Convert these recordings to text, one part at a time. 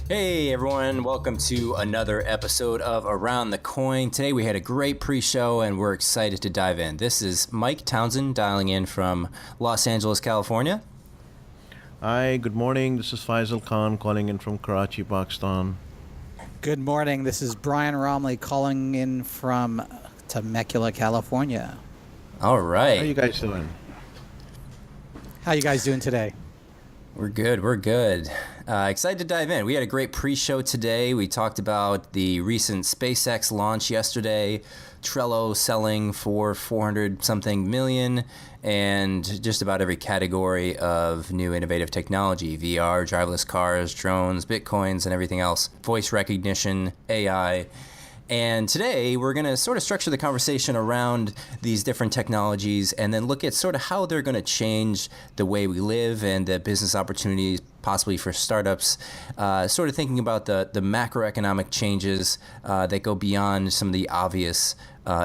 Hey everyone, welcome to another episode of Around the Coin. Today we had a great pre-show and we're excited to dive in. This is Mike Townsend dialing in from Los Angeles, California. Hi, good morning. This is Faisal Khan calling in from Karachi, Pakistan. Good morning. This is Brian Romley calling in from Temecula, California. All right. How are you guys doing? How you guys doing today? We're good. Excited to dive in. We had a great pre-show today. We talked about the recent SpaceX launch yesterday, Trello selling for 400-something million, and just about every category of new innovative technology, VR, driverless cars, drones, bitcoins, and everything else, voice recognition, AI. And today we're going to sort of structure the conversation around these different technologies and then look at sort of how they're going to change the way we live and the business opportunities possibly for startups, sort of thinking about the macroeconomic changes that go beyond some of the obvious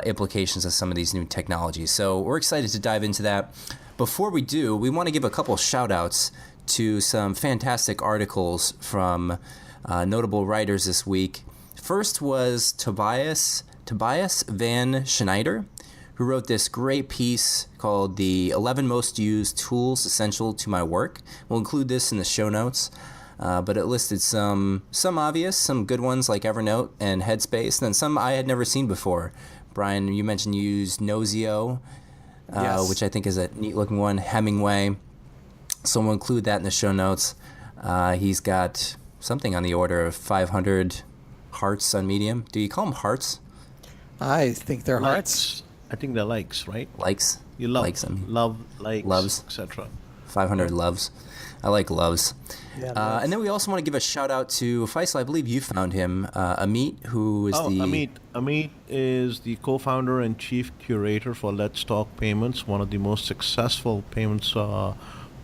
implications of some of these new technologies. So we're excited to dive into that. Before we do, we want to give a couple shout outs to some fantastic articles from notable writers this week. First was Tobias van Schneider, who wrote this great piece called The 11 Most Used Tools Essential to My Work. We'll include this in the show notes, but it listed some obvious, some good ones like Evernote and Headspace, and then some I had never seen before. Brian, you mentioned you used Nozio, Yes. which I think is a neat-looking one, Hemingway. So we'll include that in the show notes. He's got something on the order of 500 hearts on Medium. Do you call them hearts? I think they're hearts. I think they're likes, right? Likes? You love, likes them. love, likes, Loves. etc. 500 loves. I like loves. Yeah, loves. And then we also want to give a shout out to Faisal. I believe you found him, Amit, who is Amit. Amit is the co-founder and chief curator for Let's Talk Payments, one of the most successful payments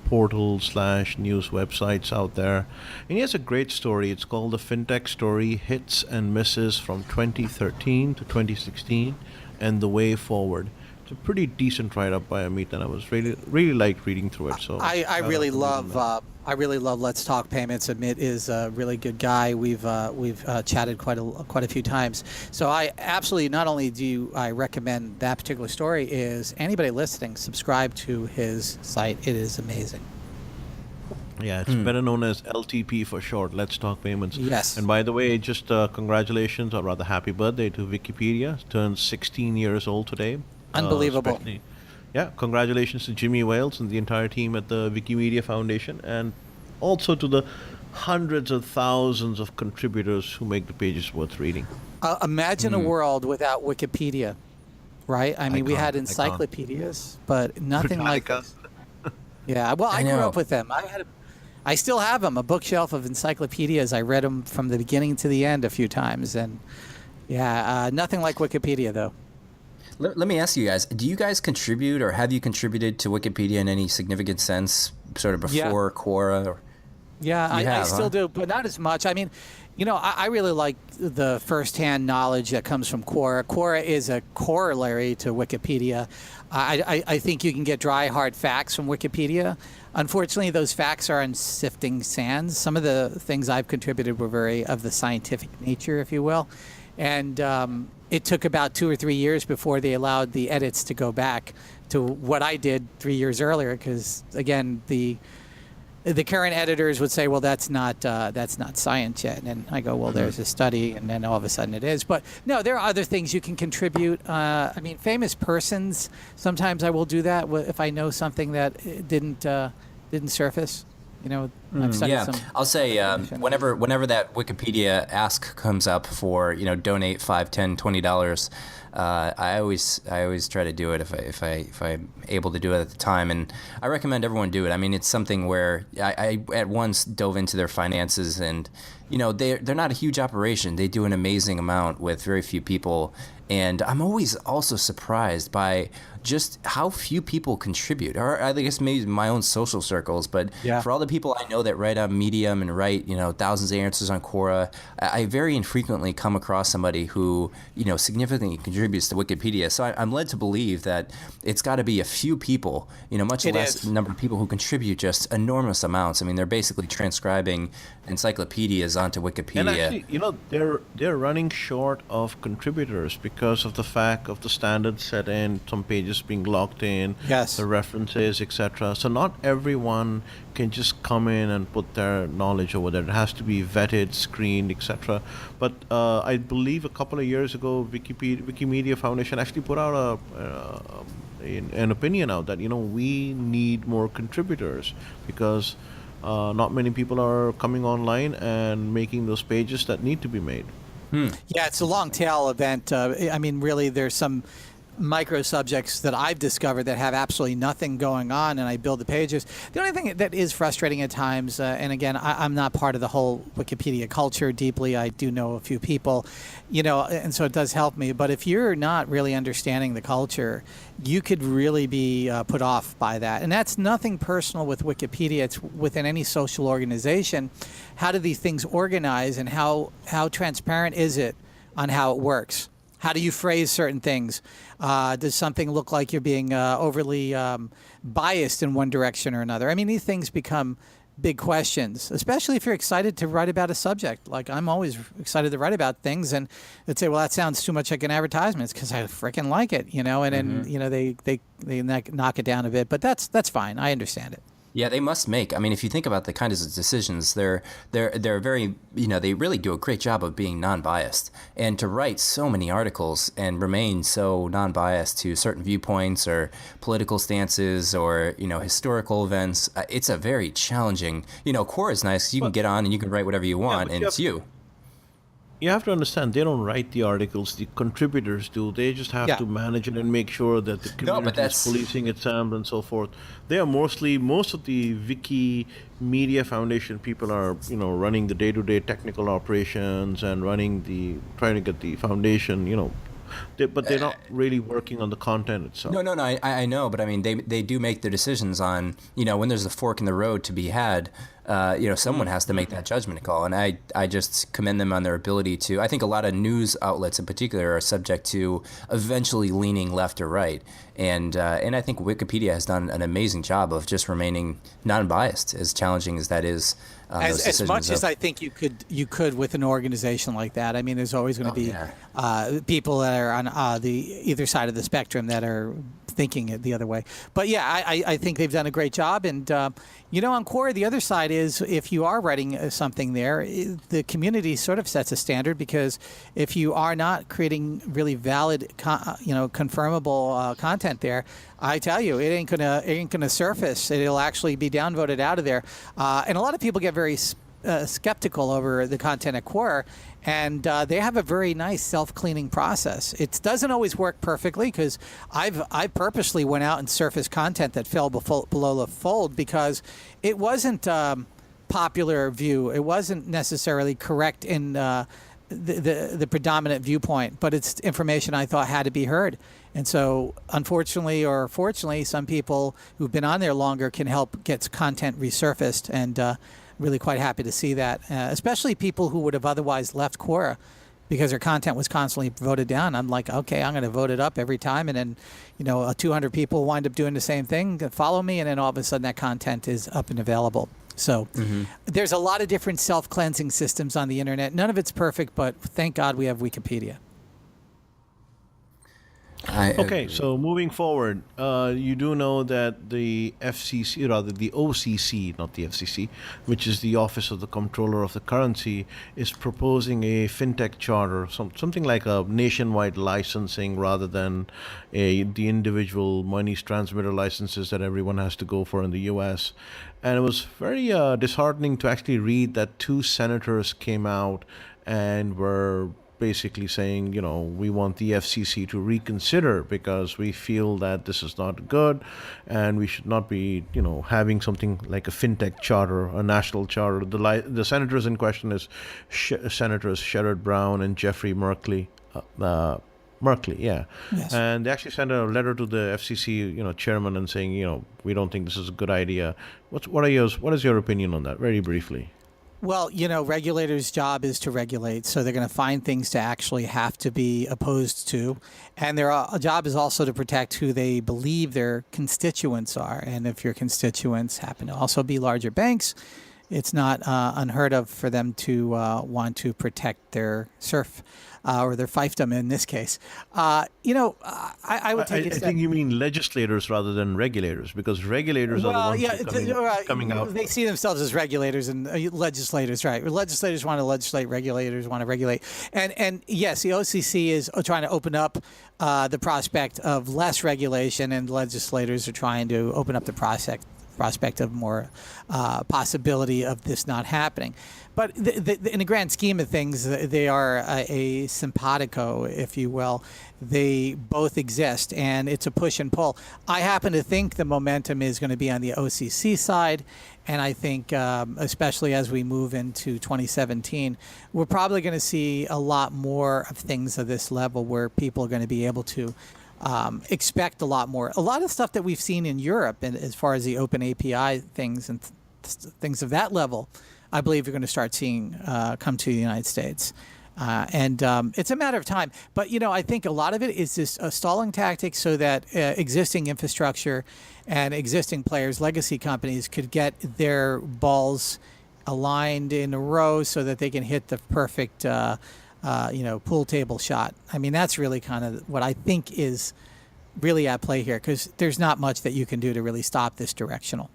portal/news websites out there. And he has a great story. It's called the Fintech Story, Hits and Misses from 2013 to 2016 and the Way Forward. It's a pretty decent write-up by Amit, and I was really liked reading through it. So I really love Let's Talk Payments. Amit is a really good guy. We've chatted quite a few times. So I absolutely, not only do I recommend that particular story, is anybody listening, subscribe to his site. It is amazing. Yeah, it's better known as LTP for short, Let's Talk Payments. Yes. And by the way, just congratulations, or rather happy birthday to Wikipedia. It turns 16 years old today. Unbelievable. Yeah, congratulations to Jimmy Wales and the entire team at the Wikimedia Foundation, and also to the hundreds of thousands of contributors who make the pages worth reading. Imagine a world without Wikipedia, right? I mean, we had encyclopedias, but nothing like this. Yeah, well, I grew up with them. I still have them, a bookshelf of encyclopedias. I read them from the beginning to the end a few times, and nothing like Wikipedia, though. Let me ask you guys, do you guys contribute or have you contributed to Wikipedia in any significant sense, sort of before Quora? I still do, but not as much. I mean, I really like the firsthand knowledge that comes from Quora. Quora is a corollary to Wikipedia. I think you can get dry, hard facts from Wikipedia. Unfortunately, those facts are on sifting sands. Some of the things I've contributed were very of the scientific nature, if you will. And it took about 2 or 3 years before they allowed the edits to go back to what I did 3 years earlier, because, again, the current editors would say, well, that's not science yet. And I go, well, there's a study, and then all of a sudden it is. But no, there are other things you can contribute. I mean, famous persons, sometimes I will do that if I know something that didn't surface. I've studied some. I'll say whenever that Wikipedia ask comes up for donate $5, $10, $20, I always try to do it if I'm able to do it at the time, and I recommend everyone do it. I mean, it's something where I at once dove into their finances, and they're not a huge operation. They do an amazing amount with very few people, and I'm always also surprised by just how few people contribute, or I guess maybe my own social circles, but for all the people I know that write on Medium and write, thousands of answers on Quora, I very infrequently come across somebody who, significantly contributes to Wikipedia. So I'm led to believe that it's got to be a few people, much less number of people who contribute just enormous amounts. I mean, they're basically transcribing encyclopedias onto Wikipedia. And actually, they're running short of contributors because of the fact of the standards set in, some pages being locked in, yes, the references, etc. So not everyone can just come in and put their knowledge over there. It has to be vetted, screened, etc. But I believe a couple of years ago, Wikimedia Foundation actually put out an opinion out that we need more contributors because not many people are coming online and making those pages that need to be made. Yeah, it's a long tail event. I mean, really, there's some micro subjects that I've discovered that have absolutely nothing going on, and I build the pages. The only thing that is frustrating at times, and again, I'm not part of the whole Wikipedia culture deeply. I do know a few people, and so it does help me. But if you're not really understanding the culture, you could really be put off by that. And that's nothing personal with Wikipedia. It's within any social organization. How do these things organize, and how transparent is it on how it works? How do you phrase certain things? Does something look like you're being overly biased in one direction or another? I mean, these things become big questions, especially if you're excited to write about a subject. Like, I'm always excited to write about things, and they'd say, well, that sounds too much like an advertisement. It's because I freaking like it, and then, they knock it down a bit. But that's fine. I understand it. Yeah, they must make. I mean, if you think about the kinds of decisions, they're very, they really do a great job of being non-biased. And to write so many articles and remain so non-biased to certain viewpoints or political stances or, historical events, it's a very challenging, Quora is nice. You can get on and you can write whatever you want, and it's you. You have to understand, they don't write the articles, the contributors do. They just have to manage it and make sure that the community is policing itself and so forth. They are most of the Wikimedia Foundation people are, running the day-to-day technical operations and trying to get the foundation, but they're not really working on the content itself. No, I know, but I mean, they do make their decisions on, when there's a fork in the road to be had, someone has to make that judgment call. And I just commend them on their ability to. I think a lot of news outlets in particular are subject to eventually leaning left or right. And I think Wikipedia has done an amazing job of just remaining non-biased, as challenging as that is. As much as I think you could with an organization like that. I mean, there's always going to be people that are on the either side of the spectrum that are thinking it the other way. But yeah, I think they've done a great job. And, on Quora, the other side is if you are writing something there, the community sort of sets a standard, because if you are not creating really valid, confirmable content there, I tell you, it ain't gonna surface. It'll actually be downvoted out of there. And a lot of people get very skeptical over the content at Quora, and they have a very nice self-cleaning process. It doesn't always work perfectly, because I purposely went out and surfaced content that fell below the fold because it wasn't popular view. It wasn't necessarily correct in the predominant viewpoint, but it's information I thought had to be heard. And so, unfortunately or fortunately, some people who've been on there longer can help get content resurfaced, and really quite happy to see that, especially people who would have otherwise left Quora because their content was constantly voted down. I'm like, okay, I'm going to vote it up every time, and then 200 people wind up doing the same thing, follow me, and then all of a sudden that content is up and available. So there's a lot of different self-cleansing systems on the internet. None of it's perfect, but thank God we have Wikipedia. Okay, so moving forward, you do know that the FCC, rather the OCC, not the FCC, which is the Office of the Comptroller of the Currency, is proposing a fintech charter, something like a nationwide licensing rather than the individual money transmitter licenses that everyone has to go for in the U.S. And it was very disheartening to actually read that 2 senators came out and were basically saying, we want the FCC to reconsider because we feel that this is not good and we should not be, having something like a fintech charter, a national charter. The senators in question is Senators Sherrod Brown and Jeffrey Merkley. Yes. And they actually sent a letter to the FCC, chairman, and saying, we don't think this is a good idea. What is your opinion on that, very briefly? Well, regulators' job is to regulate, so they're going to find things to actually have to be opposed to, and their job is also to protect who they believe their constituents are. And if your constituents happen to also be larger banks, it's not unheard of for them to want to protect their serf or their fiefdom in this case. I would take it. I think you mean legislators rather than regulators, because regulators are the ones coming out. They see themselves as regulators and legislators, right? Legislators want to legislate, regulators want to regulate. And yes, the OCC is trying to open up the prospect of less regulation, and legislators are trying to open up the prospect of more possibility of this not happening. But in the grand scheme of things, they are a simpatico, if you will. They both exist, and it's a push and pull. I happen to think the momentum is going to be on the OCC side, and I think especially as we move into 2017, we're probably going to see a lot more of things of this level where people are going to be able to expect a lot more. A lot of stuff that we've seen in Europe, and as far as the open API things and things of that level, I believe you're going to start seeing come to the United States. And it's a matter of time. But, I think a lot of it is just a stalling tactic so that existing infrastructure and existing players, legacy companies, could get their balls aligned in a row so that they can hit the perfect pool table shot. I mean, that's really kind of what I think is really at play here, because there's not much that you can do to really stop this directional.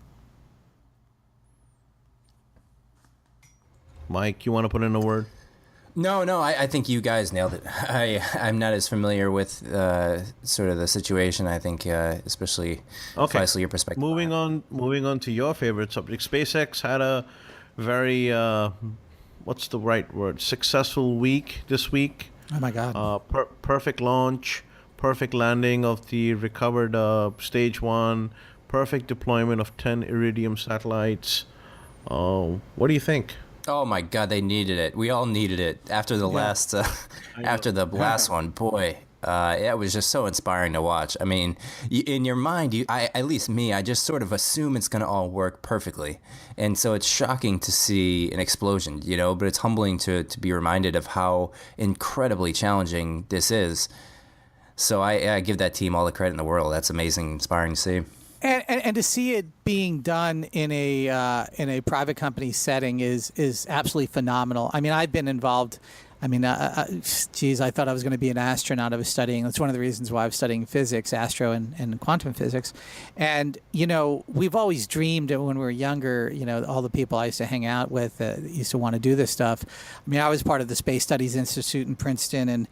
Mike, you want to put in a word? No, I think you guys nailed it. I'm not as familiar with sort of the situation. I think especially your perspective. Moving on to your favorite subject. SpaceX had a very what's the right word? Successful week this week. Oh my God! Perfect launch, perfect landing of the recovered stage 1, perfect deployment of 10 Iridium satellites. What do you think? Oh my God, they needed it. We all needed it after the last one. Boy, it was just so inspiring to watch. I mean, in your mind, at least me, I just sort of assume it's going to all work perfectly, and so it's shocking to see an explosion, But it's humbling to be reminded of how incredibly challenging this is. So I give that team all the credit in the world. That's amazing, inspiring to see. And to see it being done in a private company setting is absolutely phenomenal. I mean, I've been involved. I mean, I thought I was going to be an astronaut. I was studying. That's one of the reasons why I was studying physics, astro, and quantum physics. And we've always dreamed when we were younger. All the people I used to hang out with used to want to do this stuff. I mean, I was part of the Space Studies Institute in Princeton, and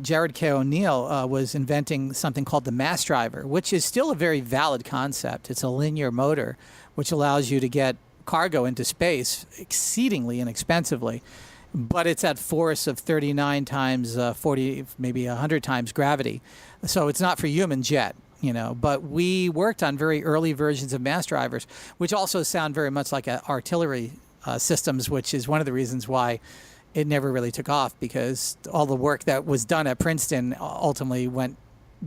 Jared K. O'Neill was inventing something called the mass driver, which is still a very valid concept. It's a linear motor, which allows you to get cargo into space exceedingly inexpensively. But it's at force of 39 times 40, maybe 100 times gravity. So it's not for humans yet, But we worked on very early versions of mass drivers, which also sound very much like artillery systems, which is one of the reasons why it never really took off, because all the work that was done at Princeton ultimately went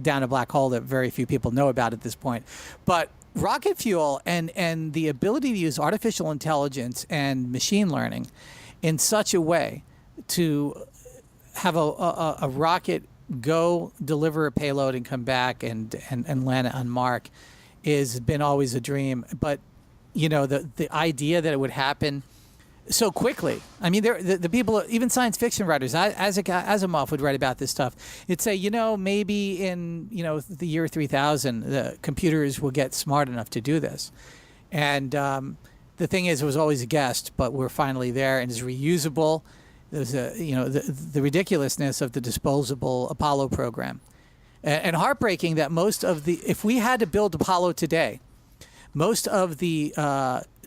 down a black hole that very few people know about at this point. But rocket fuel and the ability to use artificial intelligence and machine learning in such a way to have a rocket go deliver a payload and come back and land it on Mark has been always a dream. But the idea that it would happen so quickly. I mean, the people, even science fiction writers, Asimov would write about this stuff. It'd say, maybe in the year 3000, the computers will get smart enough to do this, and the thing is, it was always a guess, but we're finally there, and it's reusable. There's the ridiculousness of the disposable Apollo program, and heartbreaking that if we had to build Apollo today, most of the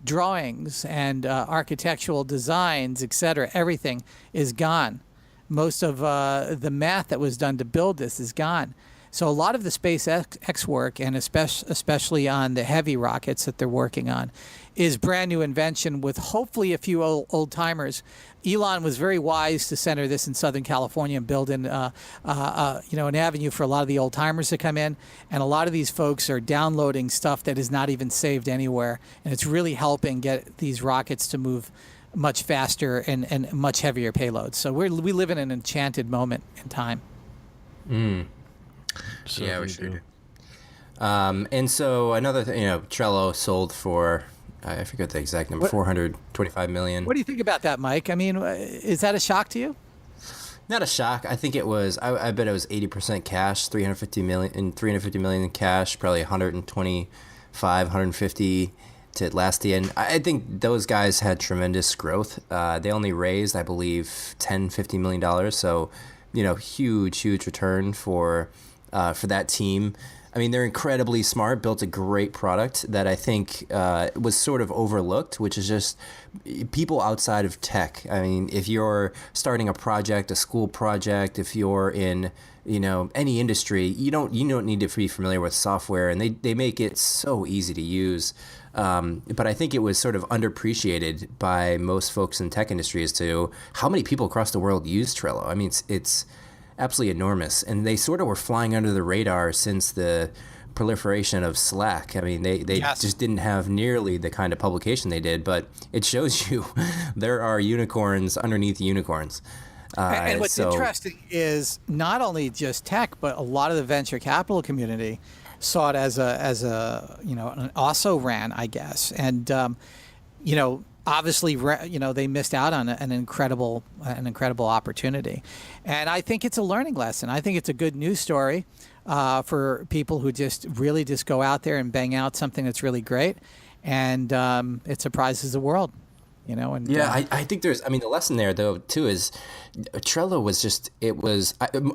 drawings and architectural designs, etc., everything is gone. Most of the math that was done to build this is gone. So a lot of the SpaceX work, and especially on the heavy rockets that they're working on, is brand new invention with hopefully a few old timers. Elon was very wise to center this in Southern California and build in an avenue for a lot of the old timers to come in. And a lot of these folks are downloading stuff that is not even saved anywhere, and it's really helping get these rockets to move much faster and much heavier payloads. So we live in an enchanted moment in time. Yeah, we sure do. And so another thing, Trello sold for, I forget the exact number, $425 million. What do you think about that, Mike? I mean, is that a shock to you? Not a shock. I think it was. I bet it was 80% cash, $350 million in cash, probably 150 to last the end. I think those guys had tremendous growth. They only raised, I believe, $10-50 million. So, huge return for that team. I mean, they're incredibly smart, built a great product that I think was sort of overlooked, which is just people outside of tech. I mean, if you're starting a project, a school project, if you're in, any industry, you don't need to be familiar with software, and they make it so easy to use. But I think it was sort of underappreciated by most folks in the tech industry as to how many people across the world use Trello. I mean, it's absolutely enormous, and they sort of were flying under the radar since the proliferation of Slack. I mean, they just didn't have nearly the kind of publication they did, but it shows you there are unicorns underneath unicorns. And what's interesting is not only just tech, but a lot of the venture capital community saw it as an also ran, I guess, and obviously, they missed out on an incredible opportunity, and I think it's a learning lesson. I think it's a good news story for people who just go out there and bang out something that's really great, and it surprises the world. And I think the lesson there though too is Trello was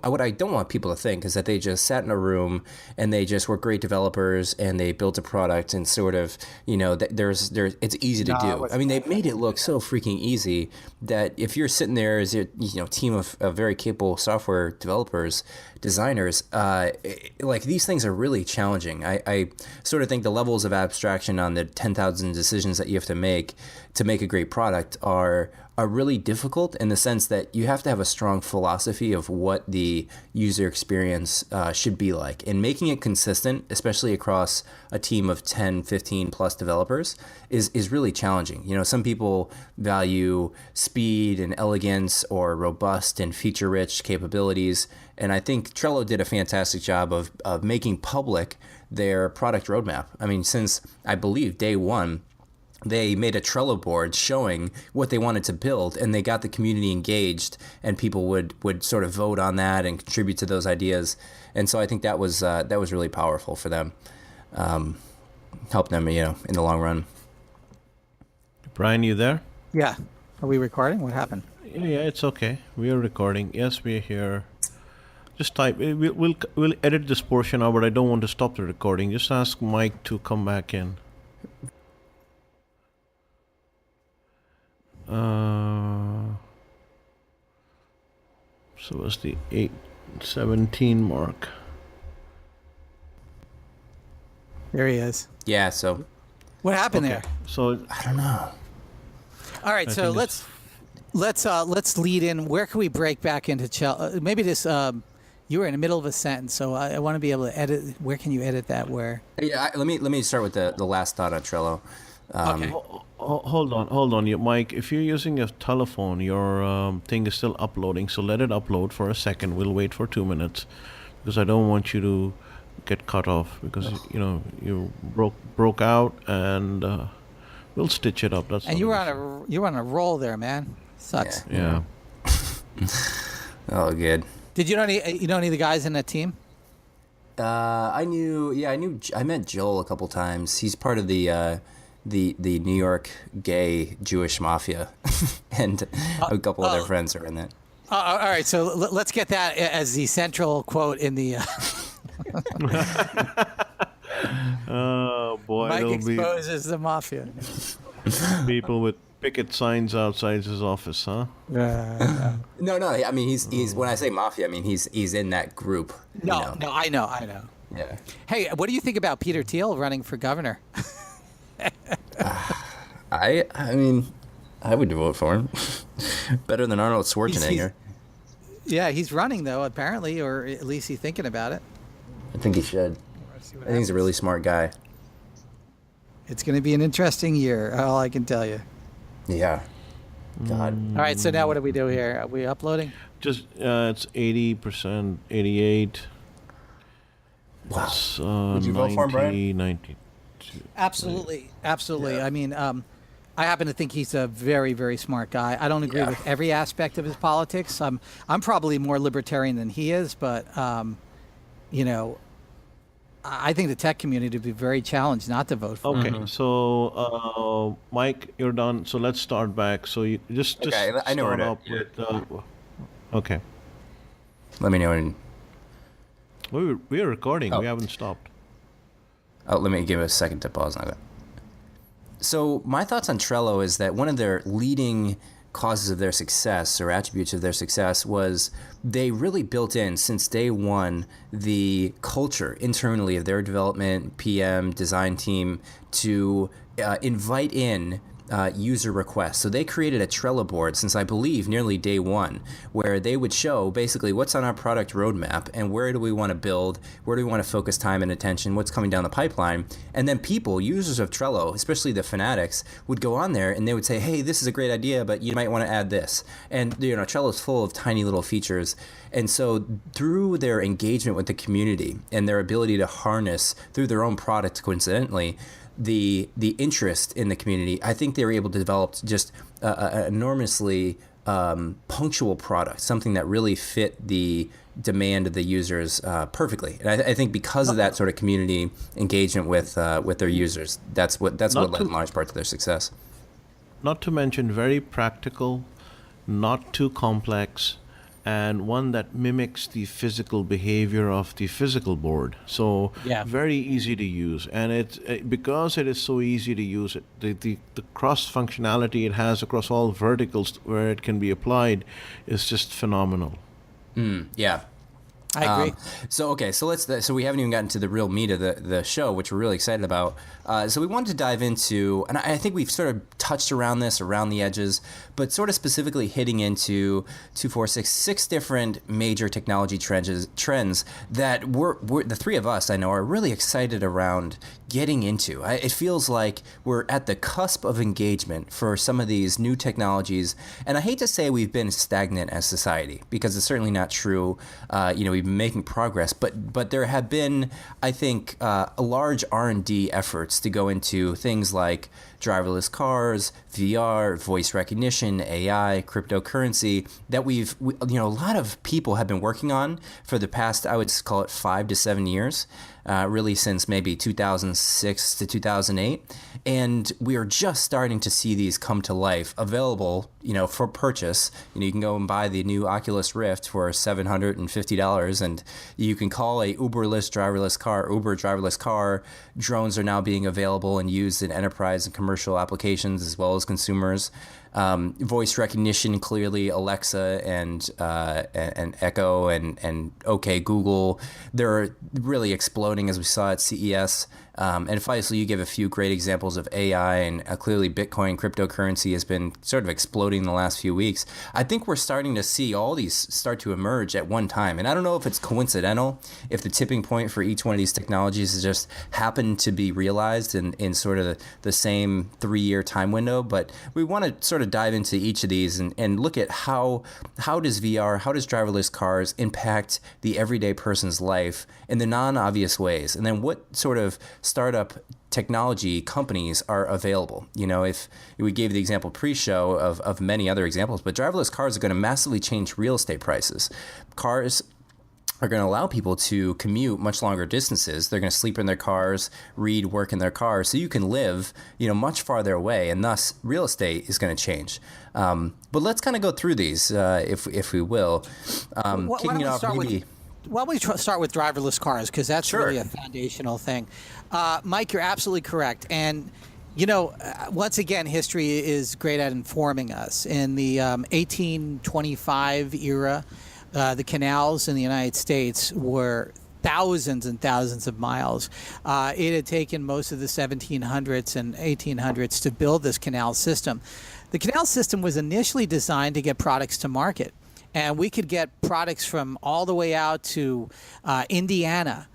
what I don't want people to think is that they just sat in a room and they just were great developers and they built a product and sort of, it's easy to do. I mean, they made it look so freaking easy that if you're sitting there as a team of very capable software developers, designers, like these things are really challenging. I sort of think the levels of abstraction on the 10,000 decisions that you have to make a great product are really difficult in the sense that you have to have a strong philosophy of what the user experience should be like. And making it consistent, especially across a team of 10, 15 plus developers, is really challenging. Some people value speed and elegance or robust and feature-rich capabilities. And I think Trello did a fantastic job of making public their product roadmap. I mean, since I believe day one, they made a Trello board showing what they wanted to build, and they got the community engaged, and people would sort of vote on that and contribute to those ideas. And so I think that was really powerful for them, helped them, in the long run. Brian, you there? Yeah. Are we recording? What happened? Yeah, it's okay. We are recording. Yes, we are here. Just type. We'll edit this portion out, but I don't want to stop the recording. Just ask Mike to come back in. So it's the 8:17 mark. There he is. Yeah. So, what happened there? So I don't know. All right. So let's lead in. Where can we break back into maybe this? You were in the middle of a sentence, so I want to be able to edit. Where can you edit that? Where? Yeah. Let me start with the last thought on Trello. Okay. Hold on, Mike. If you're using a telephone, your thing is still uploading. So let it upload for a second. We'll wait for 2 minutes because I don't want you to get cut off because you broke out, and we'll stitch it up. That's and you were on a roll there, man. Sucks. Yeah. Oh, good. Did you know any of the guys in that team? I met Joel a couple times. He's part of the New York gay Jewish mafia, and a couple of their friends are in that. All right, so let's get that as the central quote in the. Oh boy! Mike exposes the mafia. People with picket signs outside his office, huh? No. I mean, he's when I say mafia, I mean he's in that group. No, I know. Yeah. Hey, what do you think about Peter Thiel running for governor? I mean, I would vote for him. Better than Arnold Schwarzenegger. He's running though, apparently, or at least he's thinking about it. I think he should. I think he's a really smart guy. It's going to be an interesting year, all I can tell you. Yeah. God. All right, so now what do we do here? Are we uploading? Just it's 80%, 88. Wow. It's, Would you vote for him, Brian? 92. Absolutely. Yeah. I mean, I happen to think he's a very, very smart guy. I don't agree with every aspect of his politics. I'm probably more libertarian than he is, but you know, I think the tech community would be very challenged not to vote for him. Okay, so Mike, you're done. So let's start back. So you just Okay, I know where start to- up with. Okay, Let me know when. we are recording. Oh. We haven't stopped. Oh, let me give it a second to pause on that. So my thoughts on Trello is that one of their leading causes of their success or attributes of their success was they really built in since day one the culture internally of their development, PM, design team to invite in user requests. So they created a Trello board since I believe nearly day one, where they would show basically what's on our product roadmap and where do we want to build, where do we want to focus time and attention, what's coming down the pipeline. And then people, users of Trello, especially the fanatics, would go on there and they would say, hey, this is a great idea, but you might want to add this. And Trello is full of tiny little features. And so through their engagement with the community and their ability to harness through their own product, coincidentally, the interest in the community, I think they were able to develop just an enormously punctual product, something that really fit the demand of the users perfectly. And I think because of that sort of community engagement with their users, that's what led in large part to their success. Not to mention very practical, not too complex, and one that mimics the physical behavior of the physical board. So very easy to use, and because it is so easy to use, the cross functionality it has across all verticals where it can be applied is just phenomenal. Yeah. I agree. So we haven't even gotten to the real meat of the show, which we're really excited about. So we wanted to dive into, and I think we've sort of touched around this around the edges, but sort of specifically hitting into 6 different major technology trends that we're the three of us I know are really excited around getting into. It feels like we're at the cusp of engagement for some of these new technologies, and I hate to say we've been stagnant as society because it's certainly not true. We've been making progress, but there have been, I think, a large R&D efforts to go into things like driverless cars, VR, voice recognition, AI, cryptocurrency that a lot of people have been working on for the past, I would call it 5 to 7 years, really since maybe 2006 to 2008. And we are just starting to see these come to life, available, for purchase. You can go and buy the new Oculus Rift for $750, and you can call a Uber driverless car. Drones are now being available and used in enterprise and commercial applications as well as consumers. Voice recognition, clearly Alexa and Echo and OK Google, they're really exploding as we saw at CES. And Faisal, you give a few great examples of AI, and clearly Bitcoin cryptocurrency has been sort of exploding in the last few weeks. I think we're starting to see all these start to emerge at one time. And I don't know if it's coincidental, if the tipping point for each one of these technologies has just happened to be realized in sort of the same 3-year time window. But we want to sort of dive into each of these and look at how does VR, how does driverless cars impact the everyday person's life in the non-obvious ways? And then what sort of startup technology companies are available. If we gave the example pre-show of many other examples, but driverless cars are going to massively change real estate prices. Cars are going to allow people to commute much longer distances. They're going to sleep in their cars, read, work in their cars, so you can live, much farther away, and thus real estate is going to change. But let's kind of go through these, if we will. Kicking it off, maybe. Why don't we start with driverless cars, because that's Sure. really a foundational thing. Mike, you're absolutely correct. And, once again, history is great at informing us. In the 1825 era, the canals in the United States were thousands and thousands of miles. It had taken most of the 1700s and 1800s to build this canal system. The canal system was initially designed to get products to market. And we could get products from all the way out to Indiana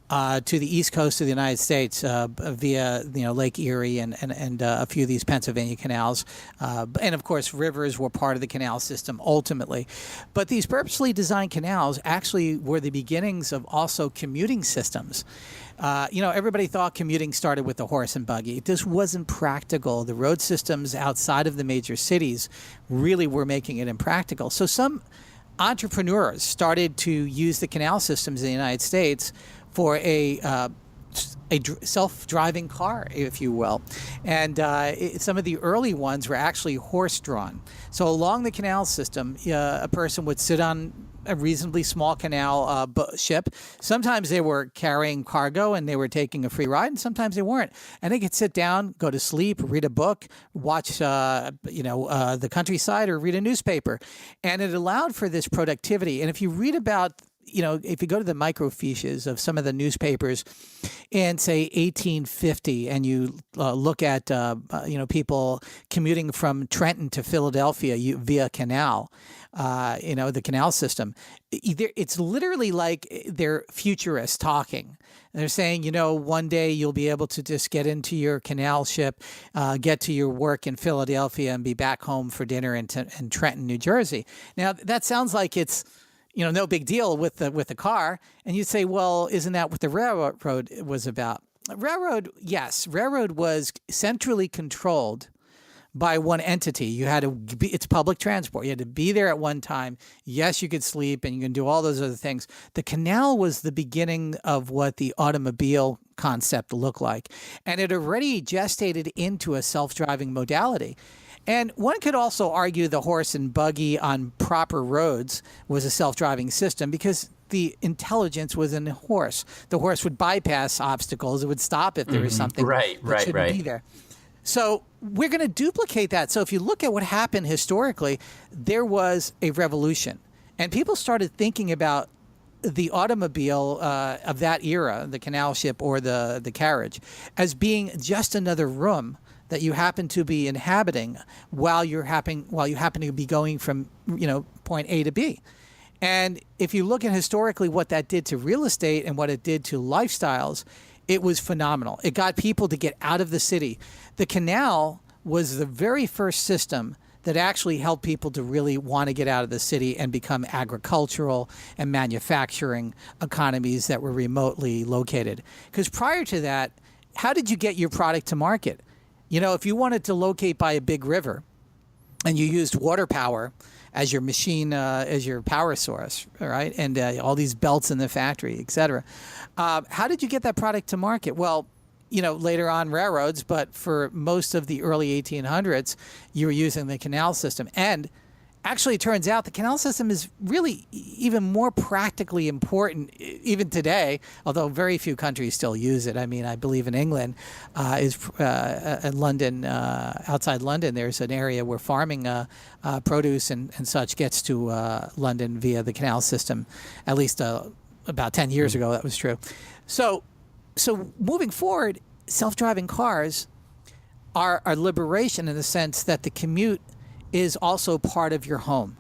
to the east coast of the United States via Lake Erie and a few of these Pennsylvania canals, and of course rivers were part of the canal system ultimately. But these purposely designed canals actually were the beginnings of also commuting systems. Everybody thought commuting started with the horse and buggy. This wasn't practical. The road systems outside of the major cities really were making it impractical. So some entrepreneurs started to use the canal systems in the United States for a self-driving car, if you will. And some of the early ones were actually horse-drawn. So along the canal system, a person would sit on a reasonably small canal ship. Sometimes they were carrying cargo and they were taking a free ride, and sometimes they weren't. And they could sit down, go to sleep, read a book, watch the countryside, or read a newspaper. And it allowed for this productivity. And if you read about if you go to the microfiches of some of the newspapers in, say, 1850, and you look at, people commuting from Trenton to Philadelphia via canal, the canal system, it's literally like they're futurists talking. They're saying, one day you'll be able to just get into your canal ship, get to your work in Philadelphia, and be back home for dinner in Trenton, New Jersey. Now, that sounds like it's no big deal with the car. And you'd say, well, isn't that what the railroad was about? Railroad was centrally controlled by one entity. You had to it's public transport. You had to be there at one time. Yes, you could sleep and you can do all those other things. The canal was the beginning of what the automobile concept looked like. And it already gestated into a self-driving modality. And one could also argue the horse and buggy on proper roads was a self-driving system because the intelligence was in the horse. The horse would bypass obstacles. It would stop if there was something that shouldn't be there. So we're going to duplicate that. So if you look at what happened historically, there was a revolution. And people started thinking about the automobile of that era, the canal ship or the carriage, as being just another room that you happen to be inhabiting while you happen to be going from point A to B. And if you look at historically what that did to real estate and what it did to lifestyles, it was phenomenal. It got people to get out of the city. The canal was the very first system that actually helped people to really want to get out of the city and become agricultural and manufacturing economies that were remotely located. Because prior to that, how did you get your product to market? If you wanted to locate by a big river and you used water power as your machine, as your power source, right? And all these belts in the factory, et cetera. How did you get that product to market? Well, later on railroads, but for most of the early 1800s, you were using the canal system. And actually, it turns out the canal system is really even more practically important even today, although very few countries still use it. I mean, I believe in England, in London, outside London, there's an area where farming produce and such gets to London via the canal system. At least about 10 years ago, that was true. So moving forward, self-driving cars are liberation in the sense that the commute is also part of your home,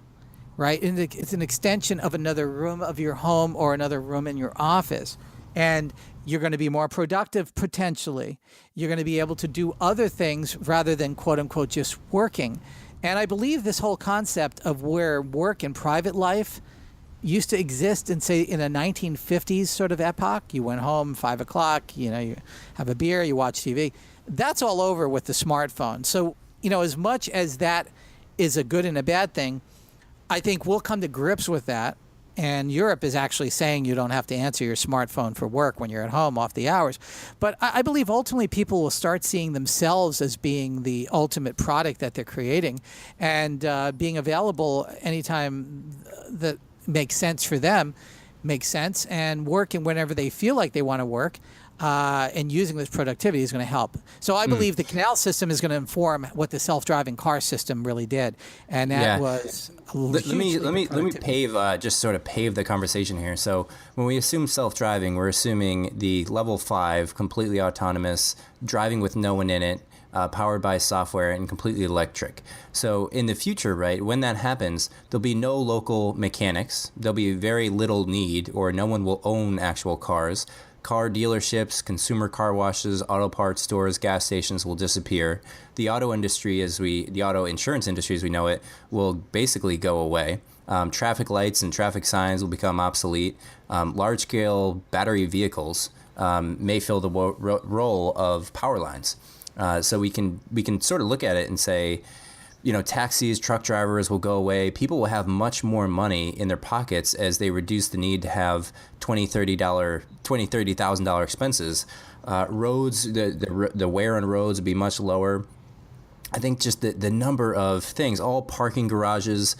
right? And it's an extension of another room of your home or another room in your office. And you're going to be more productive potentially. You're going to be able to do other things rather than quote unquote just working. And I believe this whole concept of where work and private life used to exist in, say, in a 1950s sort of epoch. You went home 5 o'clock, you have a beer, you watch TV. That's all over with the smartphone. So, as much as that is a good and a bad thing, I think we'll come to grips with that. And Europe is actually saying you don't have to answer your smartphone for work when you're at home off the hours. But I believe ultimately people will start seeing themselves as being the ultimate product that they're creating and being available anytime that makes sense for them, makes sense, and working whenever they feel like they want to work. And using this productivity is going to help. So I believe the canal system is going to inform what the self-driving car system really did, and that was. Let me pave the conversation here. So when we assume self-driving, we're assuming the level 5, completely autonomous, driving with no one in it, powered by software and completely electric. So in the future, right, when that happens, there'll be no local mechanics. There'll be very little need, or no one will own actual cars. car dealerships, consumer car washes, auto parts stores, gas stations will disappear. The auto industry, the auto insurance industry as we know it, will basically go away. Traffic lights and traffic signs will become obsolete. Large-scale battery vehicles may fill the role of power lines. So we can sort of look at it and say, taxis, truck drivers will go away. People will have much more money in their pockets as they reduce the need to have $30,000 expenses. Roads, the wear on roads will be much lower. I think just the number of things, all parking garages,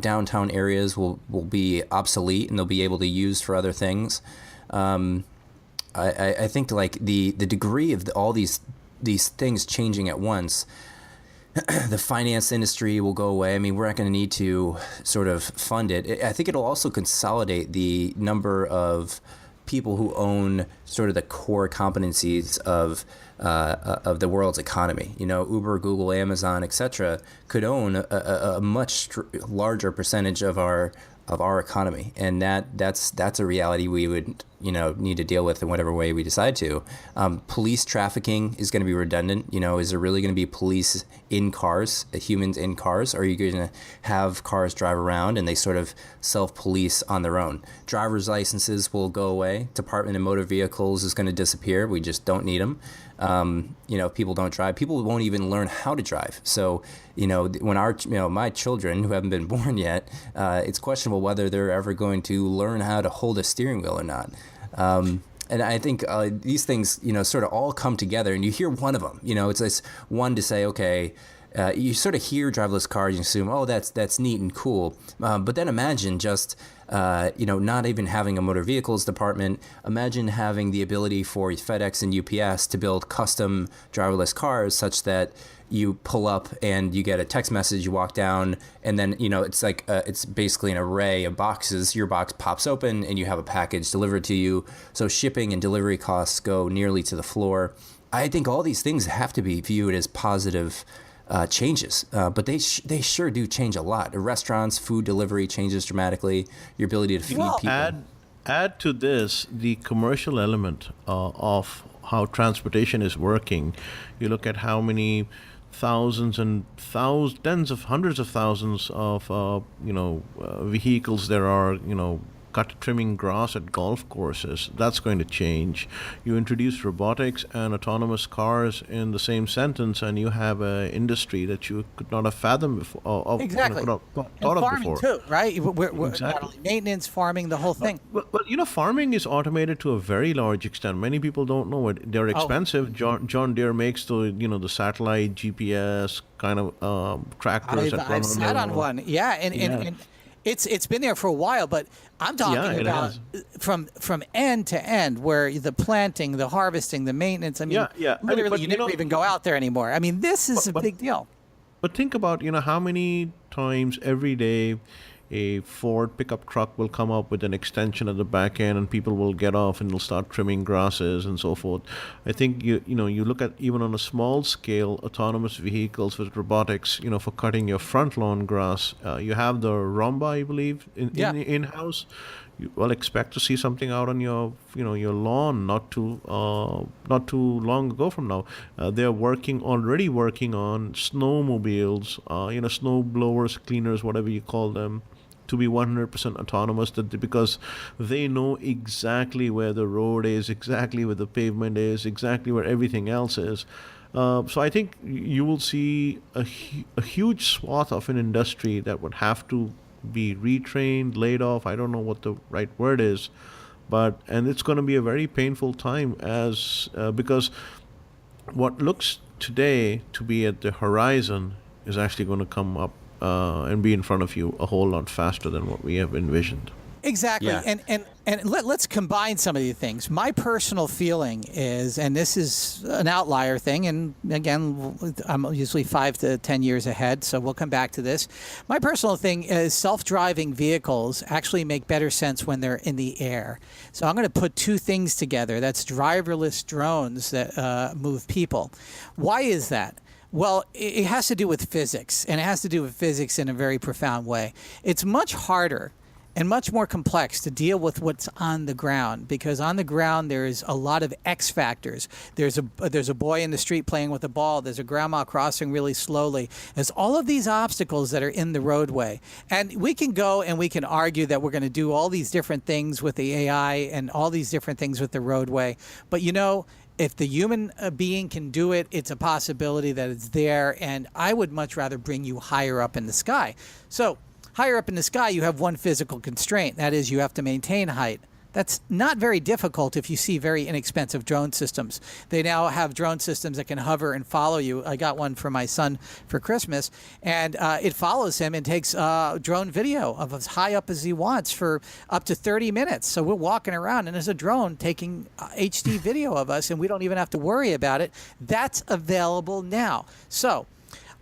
downtown areas will be obsolete and they'll be able to use for other things. I think like the degree of all these things changing at once. The finance industry will go away. I mean, we're not going to need to sort of fund it. I think it'll also consolidate the number of people who own sort of the core competencies of the world's economy. Uber, Google, Amazon, etc. could own a much larger percentage of our economy, and that's a reality we would need to deal with in whatever way we decide to. Police trafficking is going to be redundant. Is there really going to be police in cars, humans in cars? Or are you going to have cars drive around and they sort of self-police on their own? Driver's licenses will go away. Department of Motor Vehicles is going to disappear. We just don't need them. If people don't drive, people won't even learn how to drive. So, when my children who haven't been born yet, it's questionable whether they're ever going to learn how to hold a steering wheel or not. And I think these things, sort of all come together, and you hear one of them. It's this one to say, okay, you sort of hear driverless cars, you assume, oh, that's neat and cool. But then imagine just, not even having a motor vehicles department. Imagine having the ability for FedEx and UPS to build custom driverless cars such that you pull up and you get a text message, you walk down, and then, it's like, it's basically an array of boxes. Your box pops open and you have a package delivered to you. So shipping and delivery costs go nearly to the floor. I think all these things have to be viewed as positive changes, but they sure do change a lot. Restaurants, food delivery changes dramatically. Your ability to feed people. Add to this the commercial element of how transportation is working. You look at how many thousands and tens of hundreds of thousands of vehicles there are, trimming grass at golf courses. That's going to change. You introduce robotics and autonomous cars in the same sentence, and you have an industry that you could not have fathomed before. Exactly. Thought and of farming before. too, right? We're Exactly. not only maintenance, farming, the whole thing. But farming is automated to a very large extent. Many people don't know it. They're expensive. John Deere makes the satellite GPS kind of tractors that run I've sat on one. Yeah, and it's been there for a while, but I'm talking about from end to end, where the planting, the harvesting, the maintenance. I mean, literally, you never even go out there anymore. I mean, this is a big deal. But think about, how many times every day a Ford pickup truck will come up with an extension at the back end, and people will get off and they'll start trimming grasses and so forth. I think you look at, even on a small scale, autonomous vehicles with robotics, for cutting your front lawn grass. You have the Roomba, I believe, in-house. You expect to see something out on your lawn not too long ago from now. They're already working on snowmobiles, snow blowers, cleaners, whatever you call them, to be 100% autonomous, because they know exactly where the road is, exactly where the pavement is, exactly where everything else is. So I think you will see a huge swath of an industry that would have to be retrained, laid off. I don't know what the right word is, and it's going to be a very painful time because what looks today to be at the horizon is actually going to come up and be in front of you a whole lot faster than what we have envisioned. Exactly. Yeah. And let's combine some of these things. My personal feeling is, and this is an outlier thing, and again, I'm usually 5 to 10 years ahead, so we'll come back to this. My personal thing is self-driving vehicles actually make better sense when they're in the air. So I'm going to put two things together. That's driverless drones that move people. Why is that? Well, it has to do with physics, and it has to do with physics in a very profound way. It's much harder and much more complex to deal with what's on the ground, because on the ground there's a lot of X factors. There's a boy in the street playing with a ball. There's a grandma crossing really slowly. There's all of these obstacles that are in the roadway. And we can go and we can argue that we're going to do all these different things with the AI and all these different things with the roadway. But if the human being can do it, it's a possibility that it's there. And I would much rather bring you higher up in the sky. So higher up in the sky, you have one physical constraint. That is, you have to maintain height. That's not very difficult if you see very inexpensive drone systems. They now have drone systems that can hover and follow you. I got one for my son for Christmas, and it follows him and takes drone video of as high up as he wants for up to 30 minutes. So we're walking around, and there's a drone taking HD video of us, and we don't even have to worry about it. That's available now. So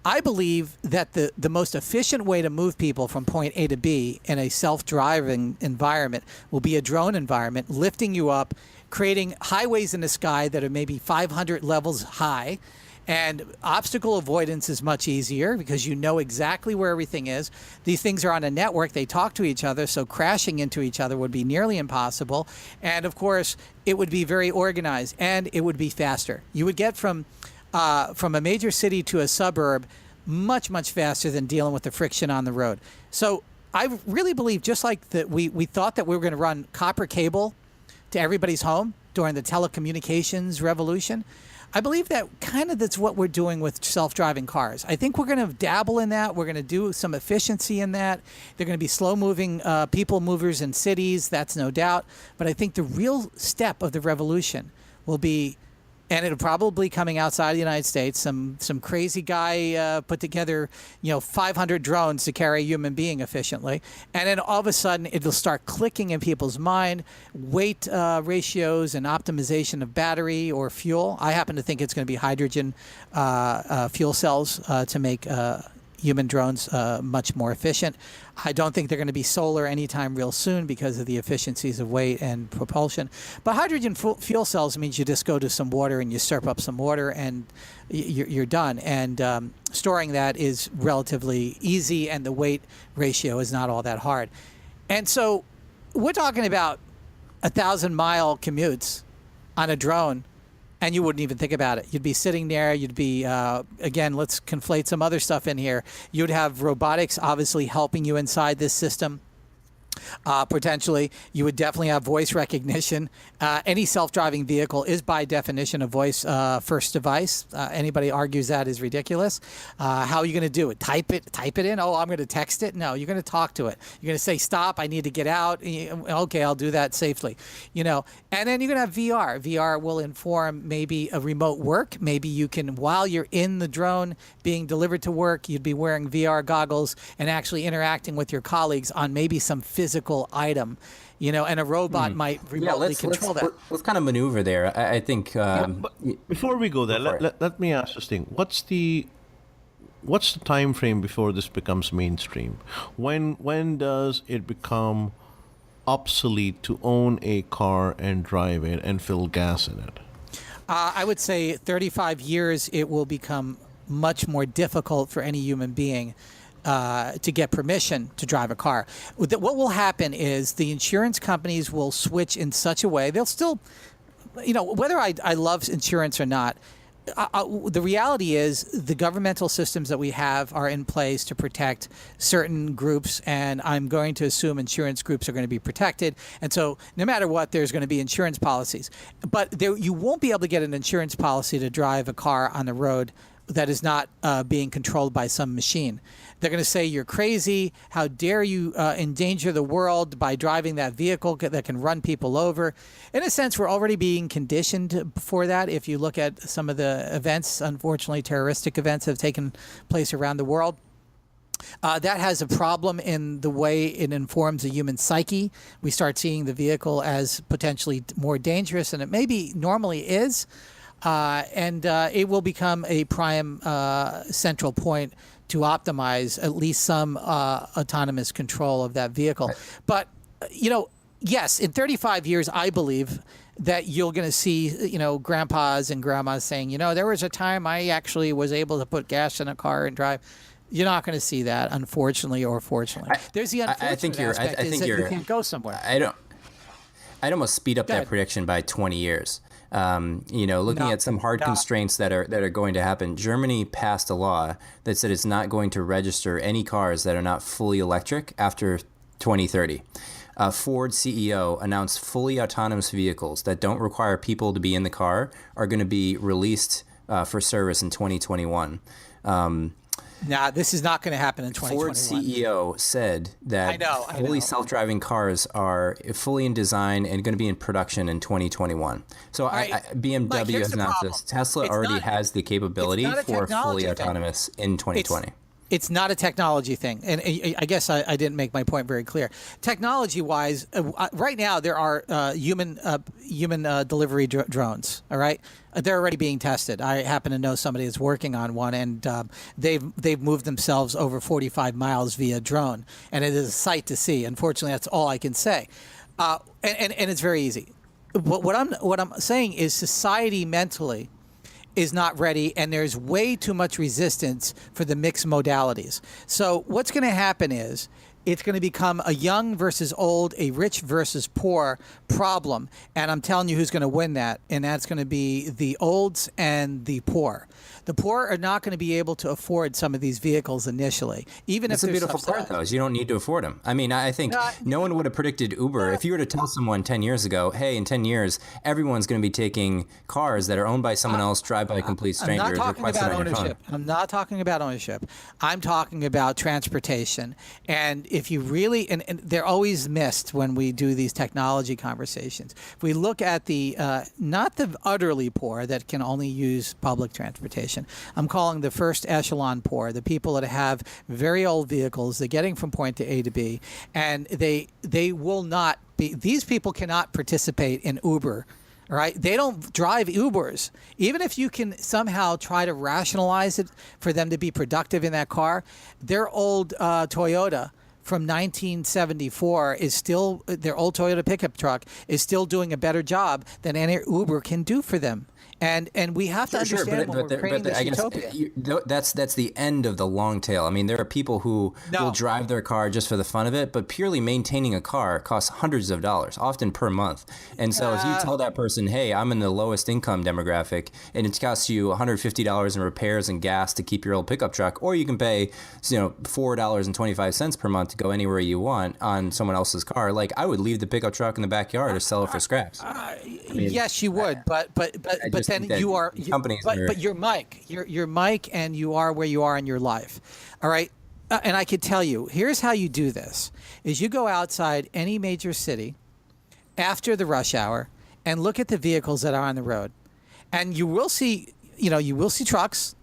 I believe that the most efficient way to move people from point A to B in a self-driving environment will be a drone environment, lifting you up, creating highways in the sky that are maybe 500 levels high. And obstacle avoidance is much easier because you know exactly where everything is. These things are on a network. They talk to each other, so crashing into each other would be nearly impossible. And, of course, it would be very organized, and it would be faster. You would get from a major city to a suburb much, much faster than dealing with the friction on the road. So I really believe, just like that we thought that we were going to run copper cable to everybody's home during the telecommunications revolution, I believe that that's what we're doing with self-driving cars. I think we're going to dabble in that. We're going to do some efficiency in that. They're going to be slow-moving people movers in cities, that's no doubt. But I think the real step of the revolution will be, and it'll probably be coming outside of the United States. Some crazy guy put together, 500 drones to carry a human being efficiently, and then all of a sudden it'll start clicking in people's mind. Weight ratios and optimization of battery or fuel. I happen to think it's going to be hydrogen fuel cells to make human drones much more efficient. I don't think they're going to be solar anytime real soon because of the efficiencies of weight and propulsion. But hydrogen fuel cells means you just go to some water and you slurp up some water and you're done. And storing that is relatively easy, and the weight ratio is not all that hard. And so we're talking about 1,000-mile commutes on a drone, and you wouldn't even think about it. You'd be sitting there. You'd be, again, let's conflate some other stuff in here. You'd have robotics obviously helping you inside this system. Potentially, you would definitely have voice recognition. Any self-driving vehicle is by definition a voice first device. Anybody argues that is ridiculous. How are you going to do it? Type it in? Oh, I'm going to text it? No, you're going to talk to it. You're going to say, stop, I need to get out. Okay, I'll do that safely. And then you're going to have VR. VR will inform maybe a remote work. Maybe you can, while you're in the drone being delivered to work, you'd be wearing VR goggles and actually interacting with your colleagues on maybe some physical item, and a robot might remotely control that. Let's kind of maneuver there. I think. But before we go there, let me ask this thing: What's the time frame before this becomes mainstream? When does it become obsolete to own a car and drive it and fill gas in it? I would say 35 years. It will become much more difficult for any human being to get permission to drive a car. What will happen is the insurance companies will switch in such a way, they'll still, whether I love insurance or not, the reality is the governmental systems that we have are in place to protect certain groups, and I'm going to assume insurance groups are going to be protected. And so no matter what, there's going to be insurance policies. But you won't be able to get an insurance policy to drive a car on the road that is not being controlled by some machine. They're going to say, you're crazy. How dare you endanger the world by driving that vehicle that can run people over? In a sense, we're already being conditioned for that. If you look at some of the events, unfortunately, terroristic events that have taken place around the world, that has a problem in the way it informs the human psyche. We start seeing the vehicle as potentially more dangerous than it maybe normally is. And it will become a prime central point to optimize at least some autonomous control of that vehicle. But, yes, in 35 years, I believe that you're going to see, grandpas and grandmas saying, there was a time I actually was able to put gas in a car and drive. You're not going to see that, unfortunately or fortunately. There's the unfortunate aspect is that you can't go somewhere. I'd almost speed up that prediction by 20 years. Looking at some hard constraints that are going to happen. Germany passed a law that said it's not going to register any cars that are not fully electric after 2030. Ford CEO announced fully autonomous vehicles that don't require people to be in the car are going to be released for service in 2021. This is not going to happen in 2021. Ford CEO said that fully self-driving cars are fully in design and going to be in production in 2021. So BMW has announced this. Tesla already has the capability for fully autonomous in 2020. It's not a technology thing. And I guess I didn't make my point very clear. Technology-wise, right now there are human delivery drones, all right? They're already being tested. I happen to know somebody that's working on one, and they've moved themselves over 45 miles via drone, and it is a sight to see. Unfortunately, that's all I can say. And it's very easy. What I'm saying is society mentally is not ready, and there's way too much resistance for the mixed modalities. So what's going to happen is it's going to become a young versus old, a rich versus poor problem, and I'm telling you who's going to win that, and that's going to be the olds and the poor. The poor are not going to be able to afford some of these vehicles initially, even if they're subsidized. That's the beautiful part, though, is you don't need to afford them. I mean, I think no one would have predicted Uber. If you were to tell someone 10 years ago, hey, in 10 years, everyone's going to be taking cars that are owned by someone else, drive by complete strangers, requested on your phone. I'm not talking about ownership. I'm talking about transportation. And if you really, and they're always missed when we do these technology conversations. If we look at the, not the utterly poor that can only use public transportation, I'm calling the first echelon poor, the people that have very old vehicles, they're getting from point to A to B, and they will not be, these people cannot participate in Uber, right? They don't drive Ubers. Even if you can somehow try to rationalize it for them to be productive in that car, their old Toyota from 1974 is still, their old Toyota pickup truck is still doing a better job than any Uber can do for them. And we have to understand when we're creating this utopia. That's the end of the long tail. I mean, there are people who will drive their car just for the fun of it, but purely maintaining a car costs hundreds of dollars, often per month. And so if you tell that person, hey, I'm in the lowest income demographic, and it costs you $150 in repairs and gas to keep your old pickup truck, or you can pay $4.25 per month to go anywhere you want on someone else's car, like I would leave the pickup truck in the backyard or sell it for scraps. Yes, you would, but then you are, but you're Mike. You're Mike, and you are where you are in your life. All right, and I could tell you, here's how you do this: is you go outside any major city after the rush hour and look at the vehicles that are on the road, and you will see, trucks,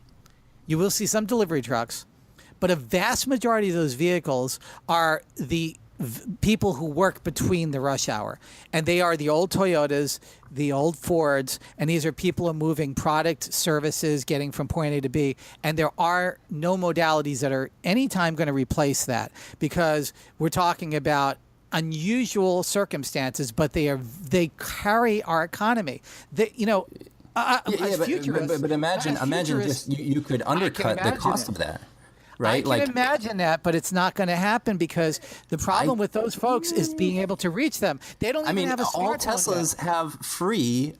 you will see some delivery trucks, but a vast majority of those vehicles are the people who work between the rush hour, and they are the old Toyotas, the old Fords, and these are people who are moving product, services, getting from point A to B, and there are no modalities that are anytime going to replace that, because we're talking about unusual circumstances, but they carry our economy. But imagine just you could undercut the cost of that. Right? I can imagine that, but it's not going to happen, because the problem with those folks is being able to reach them. They don't even have a smartphone. All Teslas have free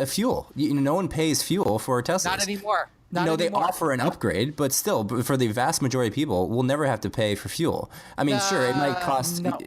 fuel. No one pays fuel for Teslas. Not anymore. They offer an upgrade, but still, for the vast majority of people, we'll never have to pay for fuel. I mean, sure, it might cost... No.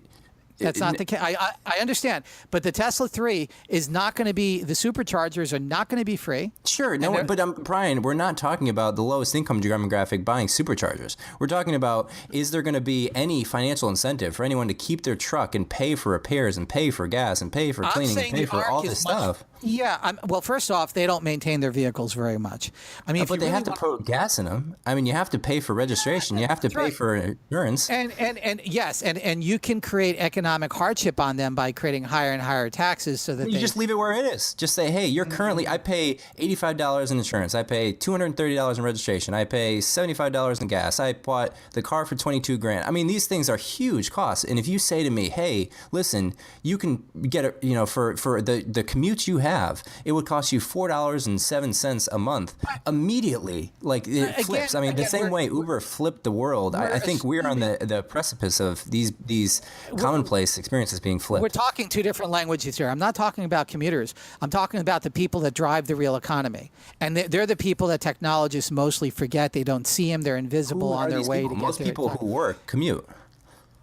That's not the case. I understand, but the Tesla 3 is not going to be. The superchargers are not going to be free. Sure, but Brian, we're not talking about the lowest income demographic buying superchargers. We're talking about, is there going to be any financial incentive for anyone to keep their truck and pay for repairs and pay for gas and pay for cleaning and pay for all this stuff? Yeah. Well, first off, they don't maintain their vehicles very much. I mean, but they have to put gas in them. I mean, you have to pay for registration. You have to pay for insurance. And yes, and you can create economic economic hardship on them by creating higher and higher taxes so that you just leave it where it is. Just say, hey, you're currently, I pay $85 in insurance. I pay $230 in registration. I pay $75 in gas. I bought the car for $22,000. I mean, these things are huge costs. And if you say to me, hey, listen, you can get it, for the commutes you have, it would cost you $4.07 a month. Immediately, like it flips. I mean, the same way Uber flipped the world. I think we're on the precipice of these commonplace experiences being flipped. We're talking two different languages here. I'm not talking about commuters. I'm talking about the people that drive the real economy. And they're the people that technologists mostly forget. They don't see them. They're invisible on their way to get there. Most people who work commute.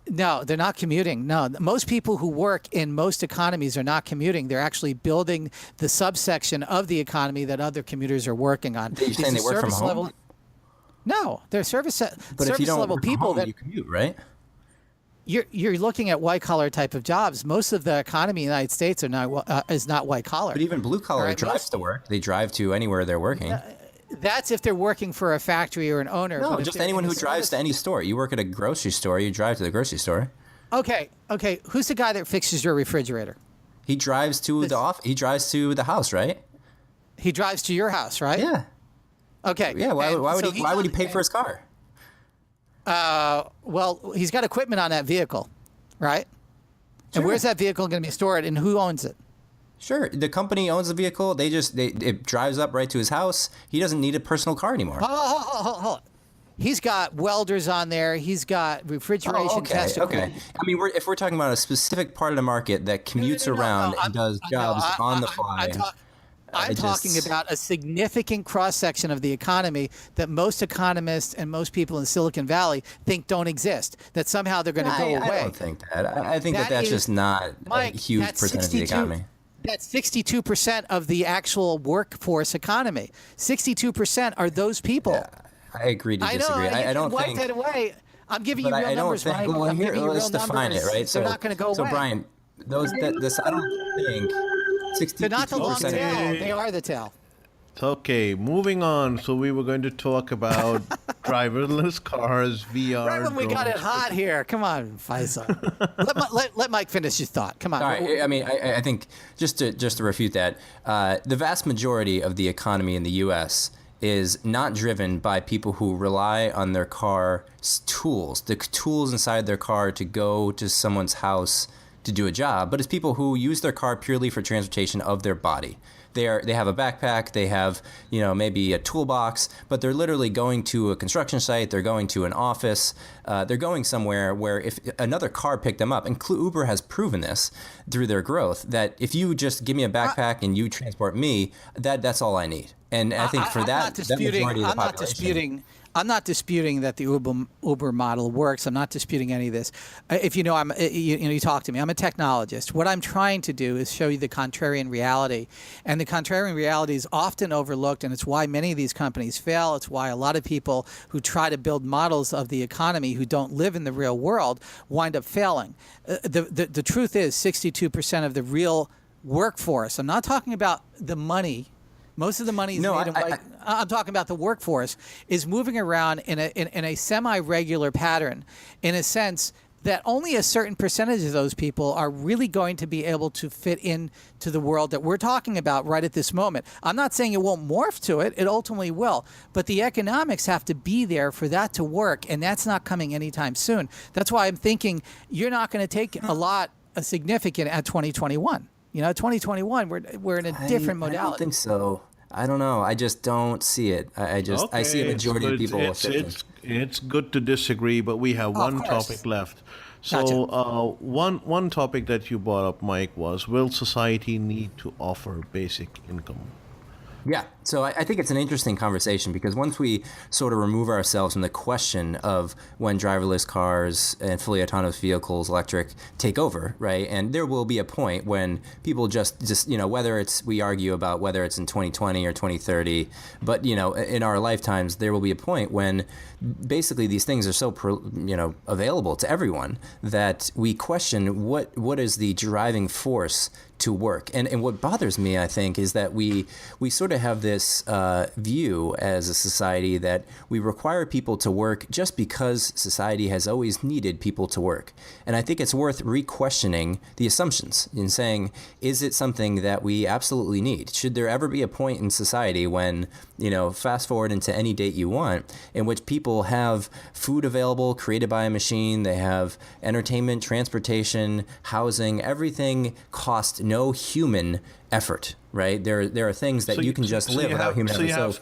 No, they're not commuting. No, most people who work in most economies are not commuting. They're actually building the subsection of the economy that other commuters are working on. You're saying they work from home? No, they're service But if you don't level work people from home, that you commute, right? You're looking at white collar type of jobs. Most of the economy in the United States is not white collar. But even blue collar drives to work. They drive to anywhere they're working. That's if they're working for a factory or an owner. No, just anyone who drives to any store. You work at a grocery store, you drive to the grocery store. Okay. Who's the guy that fixes your refrigerator? He drives to the office. He drives to the house, right? He drives to your house, right? Yeah. Okay. Yeah. Why would he pay for his car? Well, he's got equipment on that vehicle, right? Sure. And where's that vehicle going to be stored, and who owns it? Sure. The company owns the vehicle. It drives up right to his house. He doesn't need a personal car anymore. Hold on. He's got welders on there. He's got refrigeration test equipment. Okay. I mean, if we're talking about a specific part of the market that commutes around and does jobs on the fly. I'm talking about a significant cross-section of the economy that most economists and most people in Silicon Valley think don't exist, that somehow they're going to go away. I don't think that. I think that's just not a huge percentage of the economy. That's 62% of the actual workforce economy. 62% are those people. Yeah, I agree to disagree. I don't think. That away. I'm giving you real numbers, Mike. Well, here, let's define it, right? They're not going to go away. So, Brian, I don't think 62%. They're not the long tail. They are the tail. Okay, moving on. So we were going to talk about driverless cars, VR. Right when we got it hot here. Come on, Faisal. let Mike finish his thought. Come on. All right. I mean, I think just to refute that, the vast majority of the economy in the U.S. is not driven by people who rely on their car's tools, the tools inside their car to go to someone's house to do a job, but it's people who use their car purely for transportation of their body. They have a backpack, they have, maybe a toolbox, but they're literally going to a construction site, they're going to an office, they're going somewhere where if another car picked them up, and Uber has proven this through their growth, that if you just give me a backpack and you transport me, that's all I need. And I think for that majority of the population. I'm not disputing that the Uber model works. I'm not disputing any of this. If you talk to me. I'm a technologist. What I'm trying to do is show you the contrarian reality, and the contrarian reality is often overlooked, and it's why many of these companies fail. It's why a lot of people who try to build models of the economy who don't live in the real world wind up failing. The truth is, 62% of the real workforce. I'm not talking about the money. Most of the money is made in white. I'm talking about the workforce is moving around in a semi-regular pattern, in a sense that only a certain percentage of those people are really going to be able to fit into the world that we're talking about right at this moment. I'm not saying it won't morph to it. It ultimately will. But the economics have to be there for that to work, and that's not coming anytime soon. That's why I'm thinking you're not going to take a significant at 2021. 2021, we're in a different modality. I don't think so. I don't know. I just don't see it. I see a majority of people. It's good to disagree, but we have one topic left. So Gotcha. One topic that you brought up, Mike, was, will society need to offer basic income? Yeah. So I think it's an interesting conversation, because once we sort of remove ourselves from the question of when driverless cars and fully autonomous vehicles, electric, take over, right? And there will be a point when people just whether we argue about whether it's in 2020 or 2030, but, in our lifetimes, there will be a point when basically these things are so, available to everyone that we question what is the driving force to work. And what bothers me, I think, is that we sort of have this view as a society that we require people to work just because society has always needed people to work. And I think it's worth re-questioning the assumptions and saying, is it something that we absolutely need? Should there ever be a point in society when, fast forward into any date you want, in which people have food available, created by a machine, they have entertainment, transportation, housing, everything costs no human effort, right? There are things that you can just live without human effort. So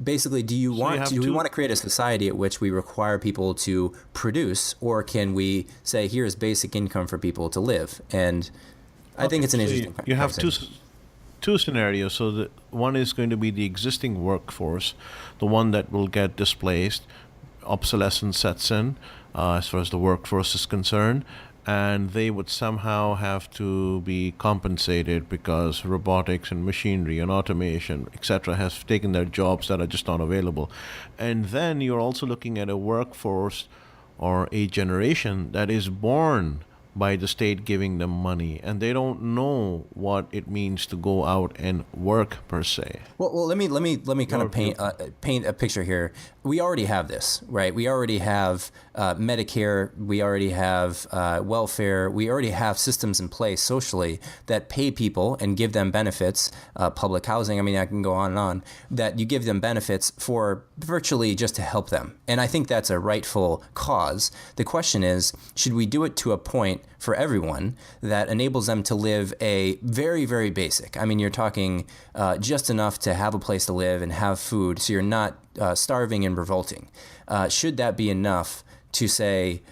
basically, do we want to create a society at which we require people to produce, or can we say, here's basic income for people to live? And I think it's an interesting You have two scenarios. So the one is going to be the existing workforce, the one that will get displaced, obsolescence sets in as far as the workforce is concerned, and they would somehow have to be compensated because robotics and machinery and automation, etc., has taken their jobs that are just not available. And then you're also looking at a workforce or a generation that is born by the state giving them money, and they don't know what it means to go out and work per se. Well, let me kind of paint a picture here. We already have this, right? We already have Medicare. We already have welfare. We already have systems in place socially that pay people and give them benefits. Public housing. I mean, I can go on and on. That you give them benefits for virtually just to help them, and I think that's a rightful cause. The question is, should we do it to a point for everyone that enables them to live a very, very basic? I mean, you're talking just enough to have a place to live and have food, so you're not starving and revolting. Should that be enough to say,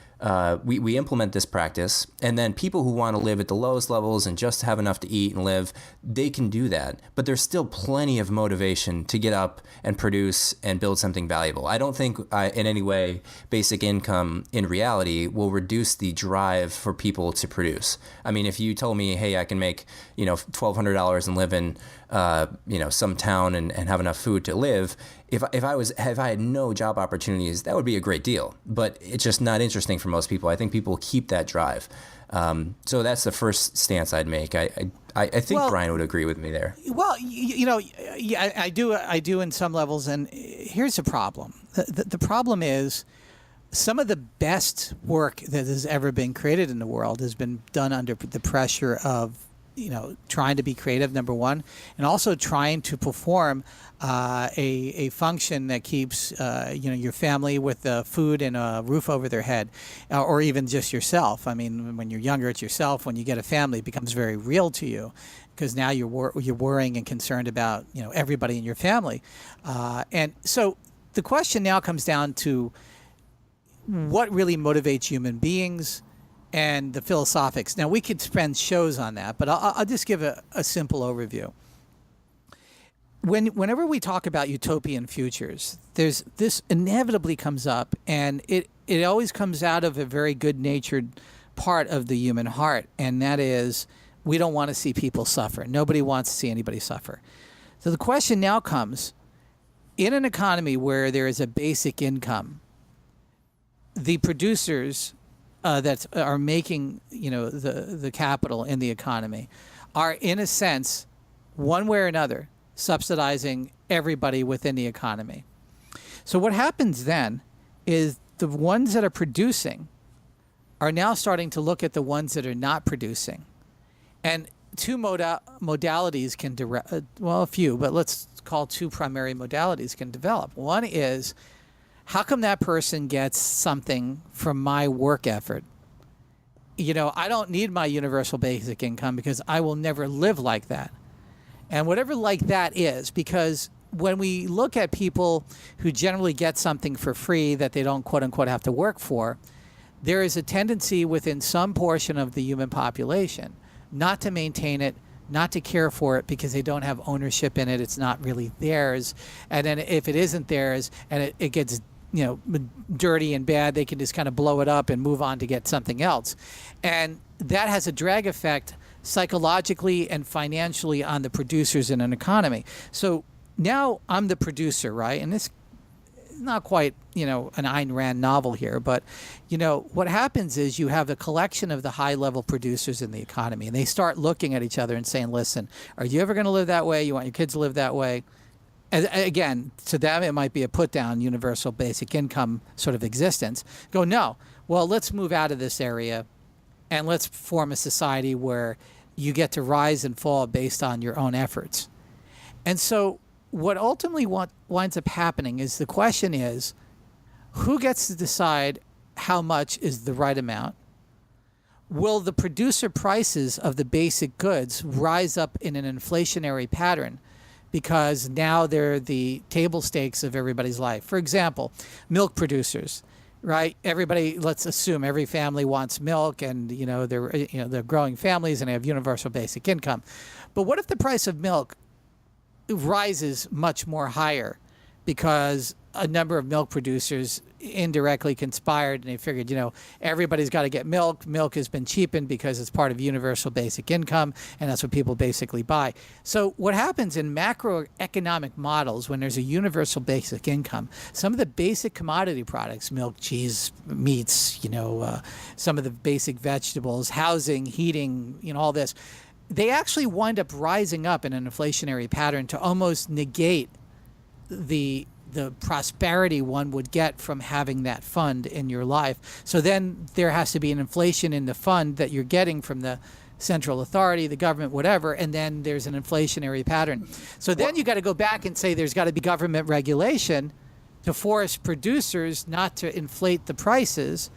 we implement this practice, and then people who want to live at the lowest levels and just have enough to eat and live, they can do that. But there's still plenty of motivation to get up and produce and build something valuable. I don't think in any way basic income in reality will reduce the drive for people to produce. I mean, if you told me, hey, I can make $1,200 and live in some town and have enough food to live, if I had no job opportunities, that would be a great deal. But it's just not interesting for most people. I think people keep that drive. So that's the first stance I'd make. I think Brian would agree with me there. Well, I do in some levels. And here's the problem. The problem is some of the best work that has ever been created in the world has been done under the pressure of trying to be creative, number one, and also trying to perform a function that keeps your family with food and a roof over their head, or even just yourself. I mean, when you're younger, it's yourself. When you get a family, it becomes very real to you because now you're worrying and concerned about everybody in your family, and so the question now comes down to what really motivates human beings and the philosophics. Now, we could spend shows on that, but I'll just give a simple overview. Whenever we talk about utopian futures, there's this inevitably comes up, and it always comes out of a very good-natured part of the human heart, and that is we don't want to see people suffer. Nobody wants to see anybody suffer. So the question now comes, in an economy where there is a basic income, the producers that are making the capital in the economy are, in a sense, one way or another, subsidizing everybody within the economy. So what happens then is the ones that are producing are now starting to look at the ones that are not producing, and two modalities can a few, but let's call two primary modalities can develop. One is, how come that person gets something from my work effort? I don't need my universal basic income because I will never live like that. And whatever like that is, because when we look at people who generally get something for free that they don't quote unquote have to work for, there is a tendency within some portion of the human population not to maintain it, not to care for it because they don't have ownership in it. It's not really theirs. And then if it isn't theirs and it gets dirty and bad, they can just kind of blow it up and move on to get something else. And that has a drag effect psychologically and financially on the producers in an economy. So now I'm the producer, right? And not quite, an Ayn Rand novel here, but, what happens is you have a collection of the high-level producers in the economy, and they start looking at each other and saying, listen, are you ever going to live that way? You want your kids to live that way? And again, to them, it might be a put-down universal basic income sort of existence. Go, no. Well, let's move out of this area, and let's form a society where you get to rise and fall based on your own efforts. And so what ultimately winds up happening is the question is, who gets to decide how much is the right amount? Will the producer prices of the basic goods rise up in an inflationary pattern because now they're the table stakes of everybody's life? For example, milk producers, right? Everybody, let's assume every family wants milk, and they're growing families and they have universal basic income. But what if the price of milk rises much more higher because a number of milk producers indirectly conspired and they figured, everybody's got to get milk. Milk has been cheapened because it's part of universal basic income, and that's what people basically buy. So what happens in macroeconomic models when there's a universal basic income, some of the basic commodity products, milk, cheese, meats, some of the basic vegetables, housing, heating, all this, they actually wind up rising up in an inflationary pattern to almost negate the prosperity one would get from having that fund in your life. So then there has to be an inflation in the fund that you're getting from the central authority, the government, whatever, and then there's an inflationary pattern. So then you got to go back and say there's got to be government regulation to force producers not to inflate the prices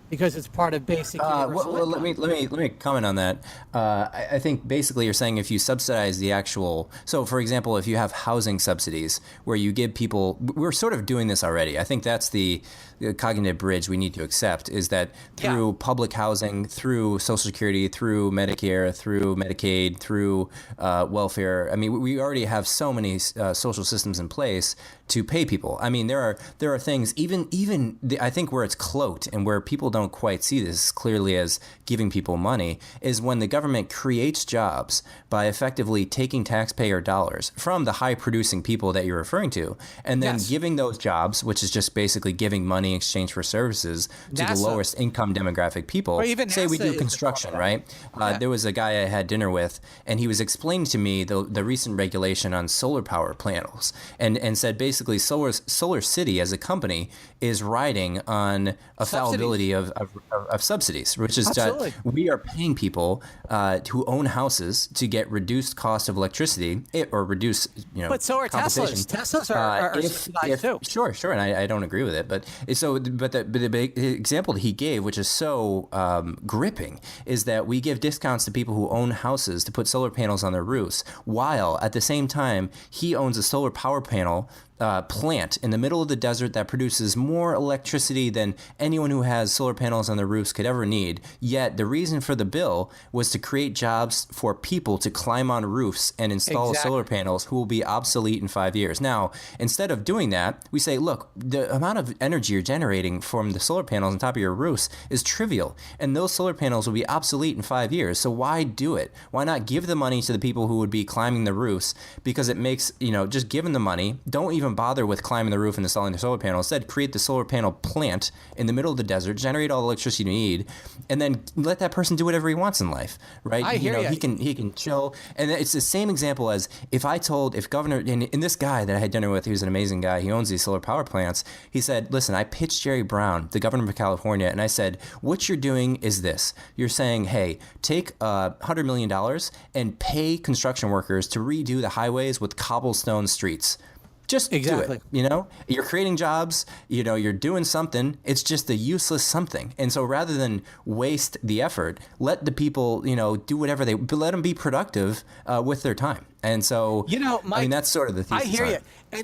because it's part of basic universal income. Let me comment on that. I think basically you're saying if you subsidize the actual, so for example, if you have housing subsidies where you give people, we're sort of doing this already. I think that's the cognitive bridge we need to accept, is that through public housing, through Social Security, through Medicare, through Medicaid, through welfare. I mean, we already have so many social systems in place to pay people. I mean, there are things I think where it's cloaked and where people don't quite see this clearly as giving people money is when the government creates jobs by effectively taking taxpayer dollars from the high producing people that you're referring to, and then giving those jobs, which is just basically giving money in exchange for services to the lowest income demographic people. Or even say we NASA do construction, right? There was a guy I had dinner with, and he was explaining to me the recent regulation on solar power panels, and said basically Solar City as a company is riding on a fallibility of subsidies, which is that we are paying people who own houses to get reduced cost of electricity or reduce, But so are Teslas. Teslas are subsidized too. Sure, and I don't agree with it, but the big example that he gave, which is so gripping, is that we give discounts to people who own houses to put solar panels on their roofs, while at the same time he owns a solar power panel plant in the middle of the desert that produces more electricity than anyone who has solar panels on their roofs could ever need. Yet the reason for the bill was to create jobs for people to climb on roofs and install solar panels who will be obsolete in 5 years. Now, instead of doing that, we say, look, the amount of energy you're generating from the solar panels on top of your roofs is trivial, and those solar panels will be obsolete in 5 years. So why do it? Why not give the money to the people who would be climbing the roofs? Because it makes, just give them the money. Don't even bother with climbing the roof and installing the solar panel. Instead, create the solar panel plant in the middle of the desert, generate all the electricity you need, and then let that person do whatever he wants in life, right? I hear you. He can chill. And it's the same example as if Governor, and this guy that I had dinner with, he was an amazing guy, he owns these solar power plants, he said, listen, I pitched Jerry Brown, the governor of California, and I said, what you're doing is this. You're saying, hey, take $100 million and pay construction workers to redo the highways with cobblestone streets. Just do it, You're creating jobs, you're doing something. It's just a useless something. And so rather than waste the effort, let the people, do whatever let them be productive with their time. And so, Mike, that's sort of the thesis. I hear you.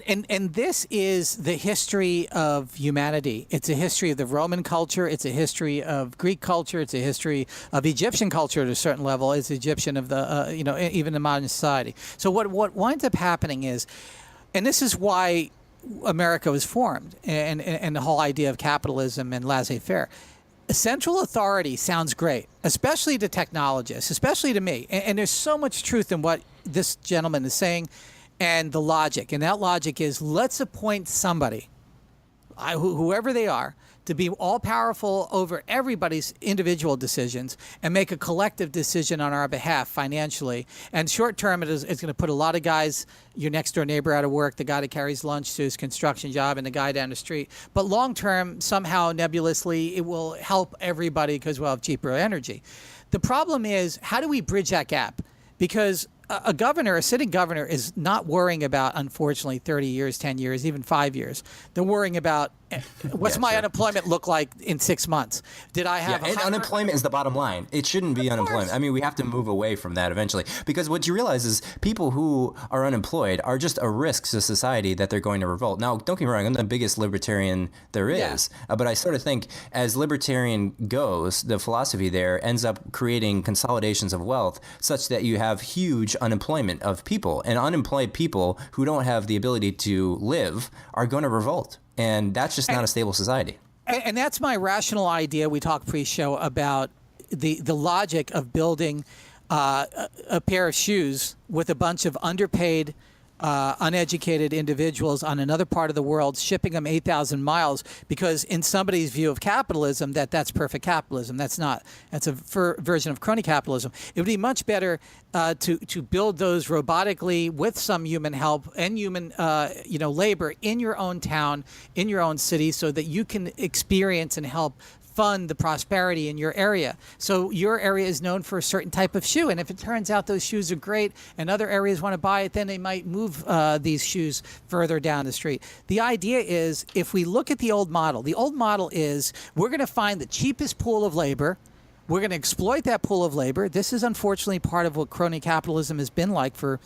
And this is the history of humanity. It's a history of the Roman culture. It's a history of Greek culture. It's a history of Egyptian culture at a certain level. It's Egyptian of the, even the modern society. So what winds up happening is, and this is why America was formed and the whole idea of capitalism and laissez-faire. A central authority sounds great, especially to technologists, especially to me. And there's so much truth in what this gentleman is saying and the logic. And that logic is, let's appoint somebody whoever they are, to be all powerful over everybody's individual decisions and make a collective decision on our behalf financially. And short term, it's going to put a lot of guys, your next door neighbor out of work, the guy that carries lunch to his construction job, and the guy down the street. But long term, somehow nebulously, it will help everybody because we'll have cheaper energy. The problem is, how do we bridge that gap? Because a sitting governor is not worrying about, unfortunately, 30 years, 10 years, even 5 years. They're worrying about what's my unemployment look like in 6 months? Did I have and unemployment is the bottom line. It shouldn't be unemployment. I mean, we have to move away from that eventually, because what you realize is people who are unemployed are just a risk to society that they're going to revolt. Now, don't get me wrong, I'm the biggest libertarian there is, but I sort of think as libertarian goes, the philosophy there ends up creating consolidations of wealth such that you have huge unemployment of people, and unemployed people who don't have the ability to live are going to revolt. And that's just not a stable society. And that's my rational idea. We talked pre-show about the logic of building a pair of shoes with a bunch of underpaid, uneducated individuals on another part of the world, shipping them 8,000 miles, because in somebody's view of capitalism, that's perfect capitalism. That's not. That's a version of crony capitalism. It would be much better to build those robotically with some human help and human labor in your own town, in your own city, so that you can experience and help fund the prosperity in your area. So your area is known for a certain type of shoe, and if it turns out those shoes are great and other areas want to buy it, then they might move these shoes further down the street. The idea is, if we look at the old model is we're going to find the cheapest pool of labor. We're going to exploit that pool of labor. This is unfortunately part of what crony capitalism has been like for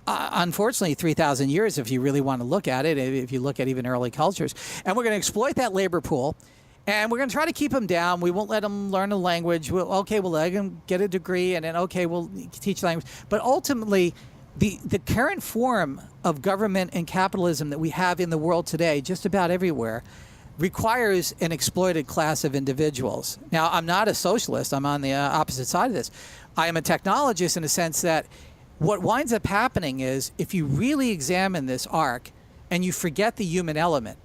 unfortunately 3,000 years, if you really want to look at it, if you look at even early cultures. And we're going to exploit that labor pool. And we're going to try to keep them down. We won't let them learn a language. We'll let them get a degree, and then, we'll teach language. But ultimately, the current form of government and capitalism that we have in the world today, just about everywhere, requires an exploited class of individuals. Now, I'm not a socialist. I'm on the opposite side of this. I am a technologist in the sense that what winds up happening is, if you really examine this arc and you forget the human element,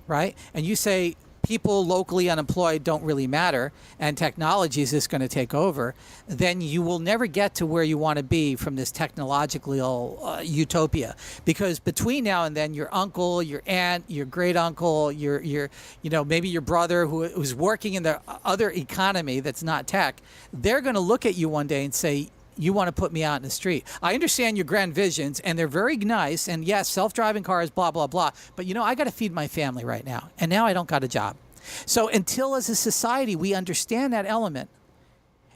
right, and you say, people locally unemployed don't really matter, and technology is just going to take over, then you will never get to where you want to be from this technological utopia. Because between now and then, your uncle, your aunt, your great uncle, your maybe your brother who's working in the other economy that's not tech, they're going to look at you one day and say, you want to put me out in the street. I understand your grand visions, and they're very nice, and yes, self-driving cars, blah, blah, blah. But, I got to feed my family right now, and now I don't got a job. So until as a society we understand that element,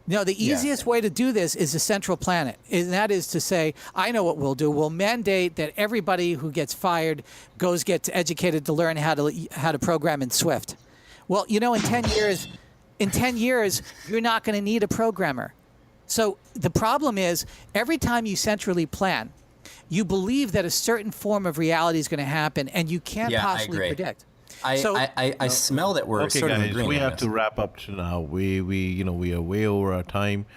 the easiest way to do this is a central planet, and that is to say, I know what we'll do. We'll mandate that everybody who gets fired gets educated to learn how to program in Swift. Well, in 10 years, you're not going to need a programmer. So the problem is, every time you centrally plan, you believe that a certain form of reality is going to happen, and you can't possibly predict. I smell that we're sort of agreeing. We have to wrap up to now. We are way over our time.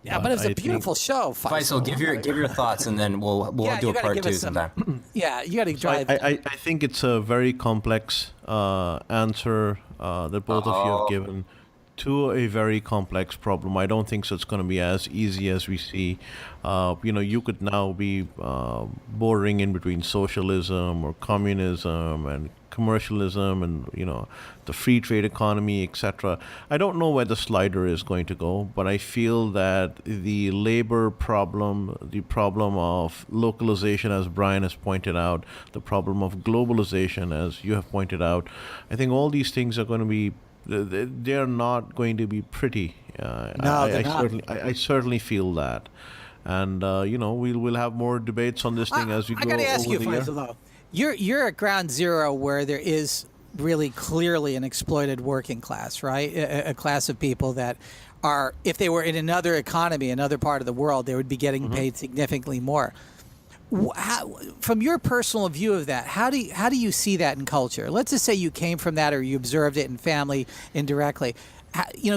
Yeah, but it's a beautiful show. Faisal, give your thoughts, and then we'll do a part two sometime. Yeah, you got to drive. I think it's a very complex answer that both of you have given to a very complex problem. I don't think so it's going to be as easy as we see. You could now be bordering in between socialism or communism and commercialism and, the free trade economy, etc. I don't know where the slider is going to go, but I feel that the labor problem, the problem of localization, as Brian has pointed out, the problem of globalization, as you have pointed out, I think all these things are going to be they're not going to be pretty. I certainly feel that, and we'll have more debates on this thing as we go. I got to ask you, Faisal, though. You're at ground zero where there is really clearly an exploited working class, right? A class of people that are, if they were in another economy, another part of the world, they would be getting paid significantly more. From your personal view of that, how do you see that in culture? Let's just say you came from that, or you observed it in family indirectly.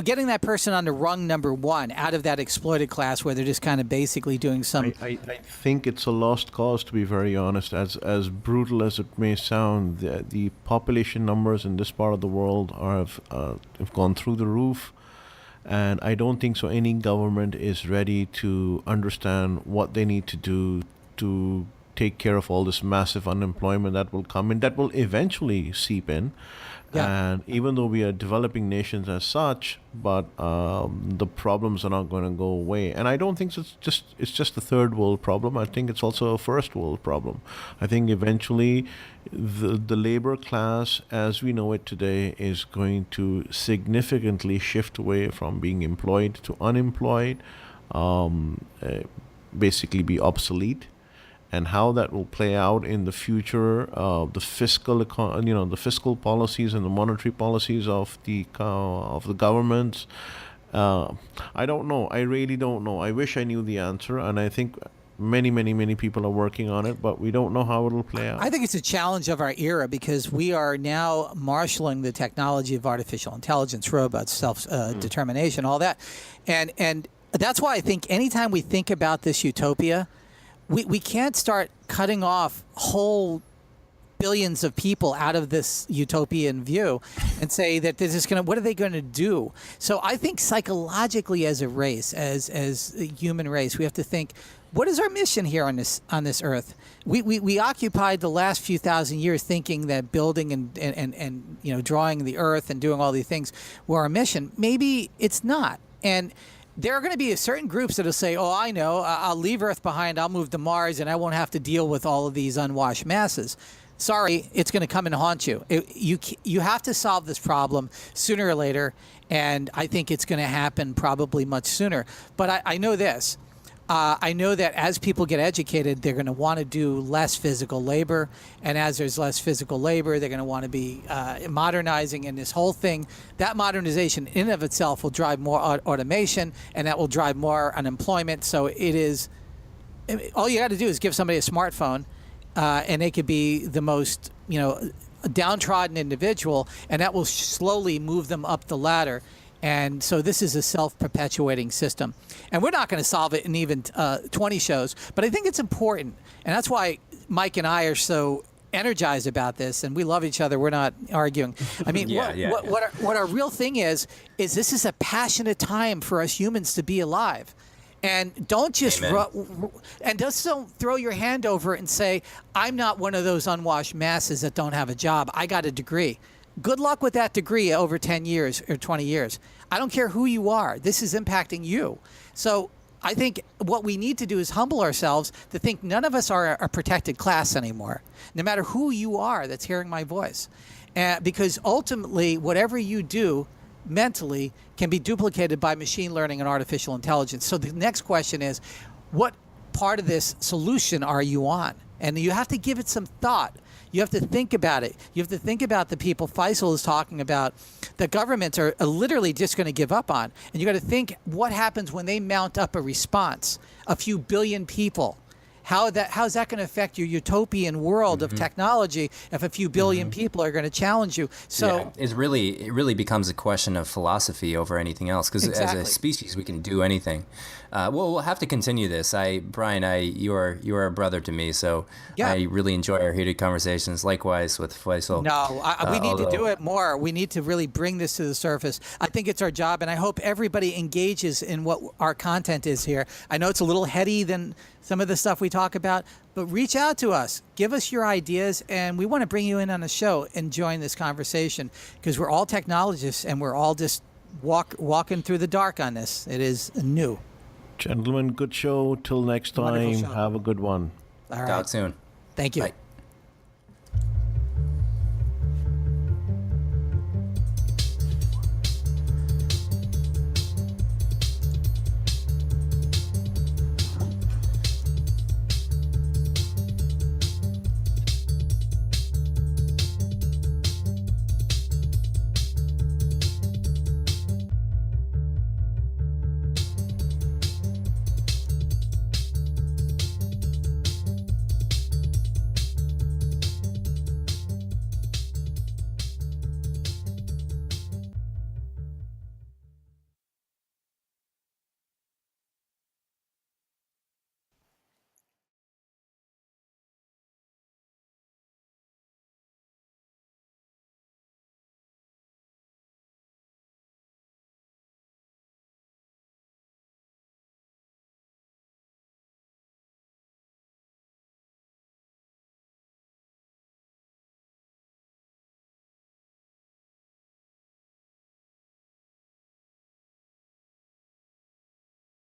getting that person on the rung number one out of that exploited class where they're just kind of basically doing some. I think it's a lost cause, to be very honest. As brutal as it may sound, the population numbers in this part of the world have gone through the roof, and I don't think so any government is ready to understand what they need to do to take care of all this massive unemployment that will come in, that will eventually seep in. Yeah. And even though we are developing nations as such, but the problems are not going to go away. And I don't think it's just a third world problem. I think it's also a first world problem. I think eventually the labor class as we know it today is going to significantly shift away from being employed to unemployed, basically be obsolete. And how that will play out in the future, the fiscal policies and the monetary policies of the governments. I don't know. I really don't know. I wish I knew the answer, and I think many people are working on it, but we don't know how it will play out. I think it's a challenge of our era because we are now marshaling the technology of artificial intelligence, robots, self-determination, all that, and that's why I think anytime we think about this utopia, we can't start cutting off whole billions of people out of this utopian view and say that this is what are they going to do? So I think psychologically as a race, as a human race, we have to think, what is our mission here on this earth? We occupied the last few thousand years thinking that building and drawing the earth and doing all these things were our mission. Maybe it's not. And there are going to be certain groups that will say, oh, I know, I'll leave Earth behind, I'll move to Mars, and I won't have to deal with all of these unwashed masses. Sorry, it's going to come and haunt you. You have to solve this problem sooner or later, and I think it's going to happen probably much sooner. But I know this. I know that as people get educated, they're going to want to do less physical labor. And as there's less physical labor, they're going to want to be modernizing. And this whole thing, that modernization in and of itself will drive more automation, and that will drive more unemployment. So it is, all you got to do is give somebody a smartphone, and they could be the most, downtrodden individual, and that will slowly move them up the ladder. And so this is a self-perpetuating system. And we're not going to solve it in even 20 shows, but I think it's important. And that's why Mike and I are so energized about this, and we love each other. We're not arguing. I mean, what our real thing is this is a passionate time for us humans to be alive. And don't just don't throw your hand over it and say, I'm not one of those unwashed masses that don't have a job. I got a degree. Good luck with that degree over 10 years or 20 years. I don't care who you are. This is impacting you. So I think what we need to do is humble ourselves to think none of us are a protected class anymore, no matter who you are that's hearing my voice. Because ultimately, whatever you do mentally can be duplicated by machine learning and artificial intelligence. So the next question is, what part of this solution are you on? And you have to give it some thought. You have to think about it. You have to think about the people Faisal is talking about that governments are literally just going to give up on. And you got to think what happens when they mount up a response, a few billion people. How's that going to affect your utopian world of technology if a few billion people are going to challenge you? So it really becomes a question of philosophy over anything else, because as a species we can do anything. We'll have to continue this. Brian, you are a brother to me, so I really enjoy our heated conversations. Likewise with Faisal. No, we need to do it more. We need to really bring this to the surface. I think it's our job, and I hope everybody engages in what our content is here. I know it's a little heady than some of the stuff we talk about, but reach out to us. Give us your ideas, and we want to bring you in on the show and join this conversation, because we're all technologists, and we're all just walking through the dark on this. It is new. Gentlemen, good show. Till next time, have a good one. All right. Talk soon. Thank you. Bye.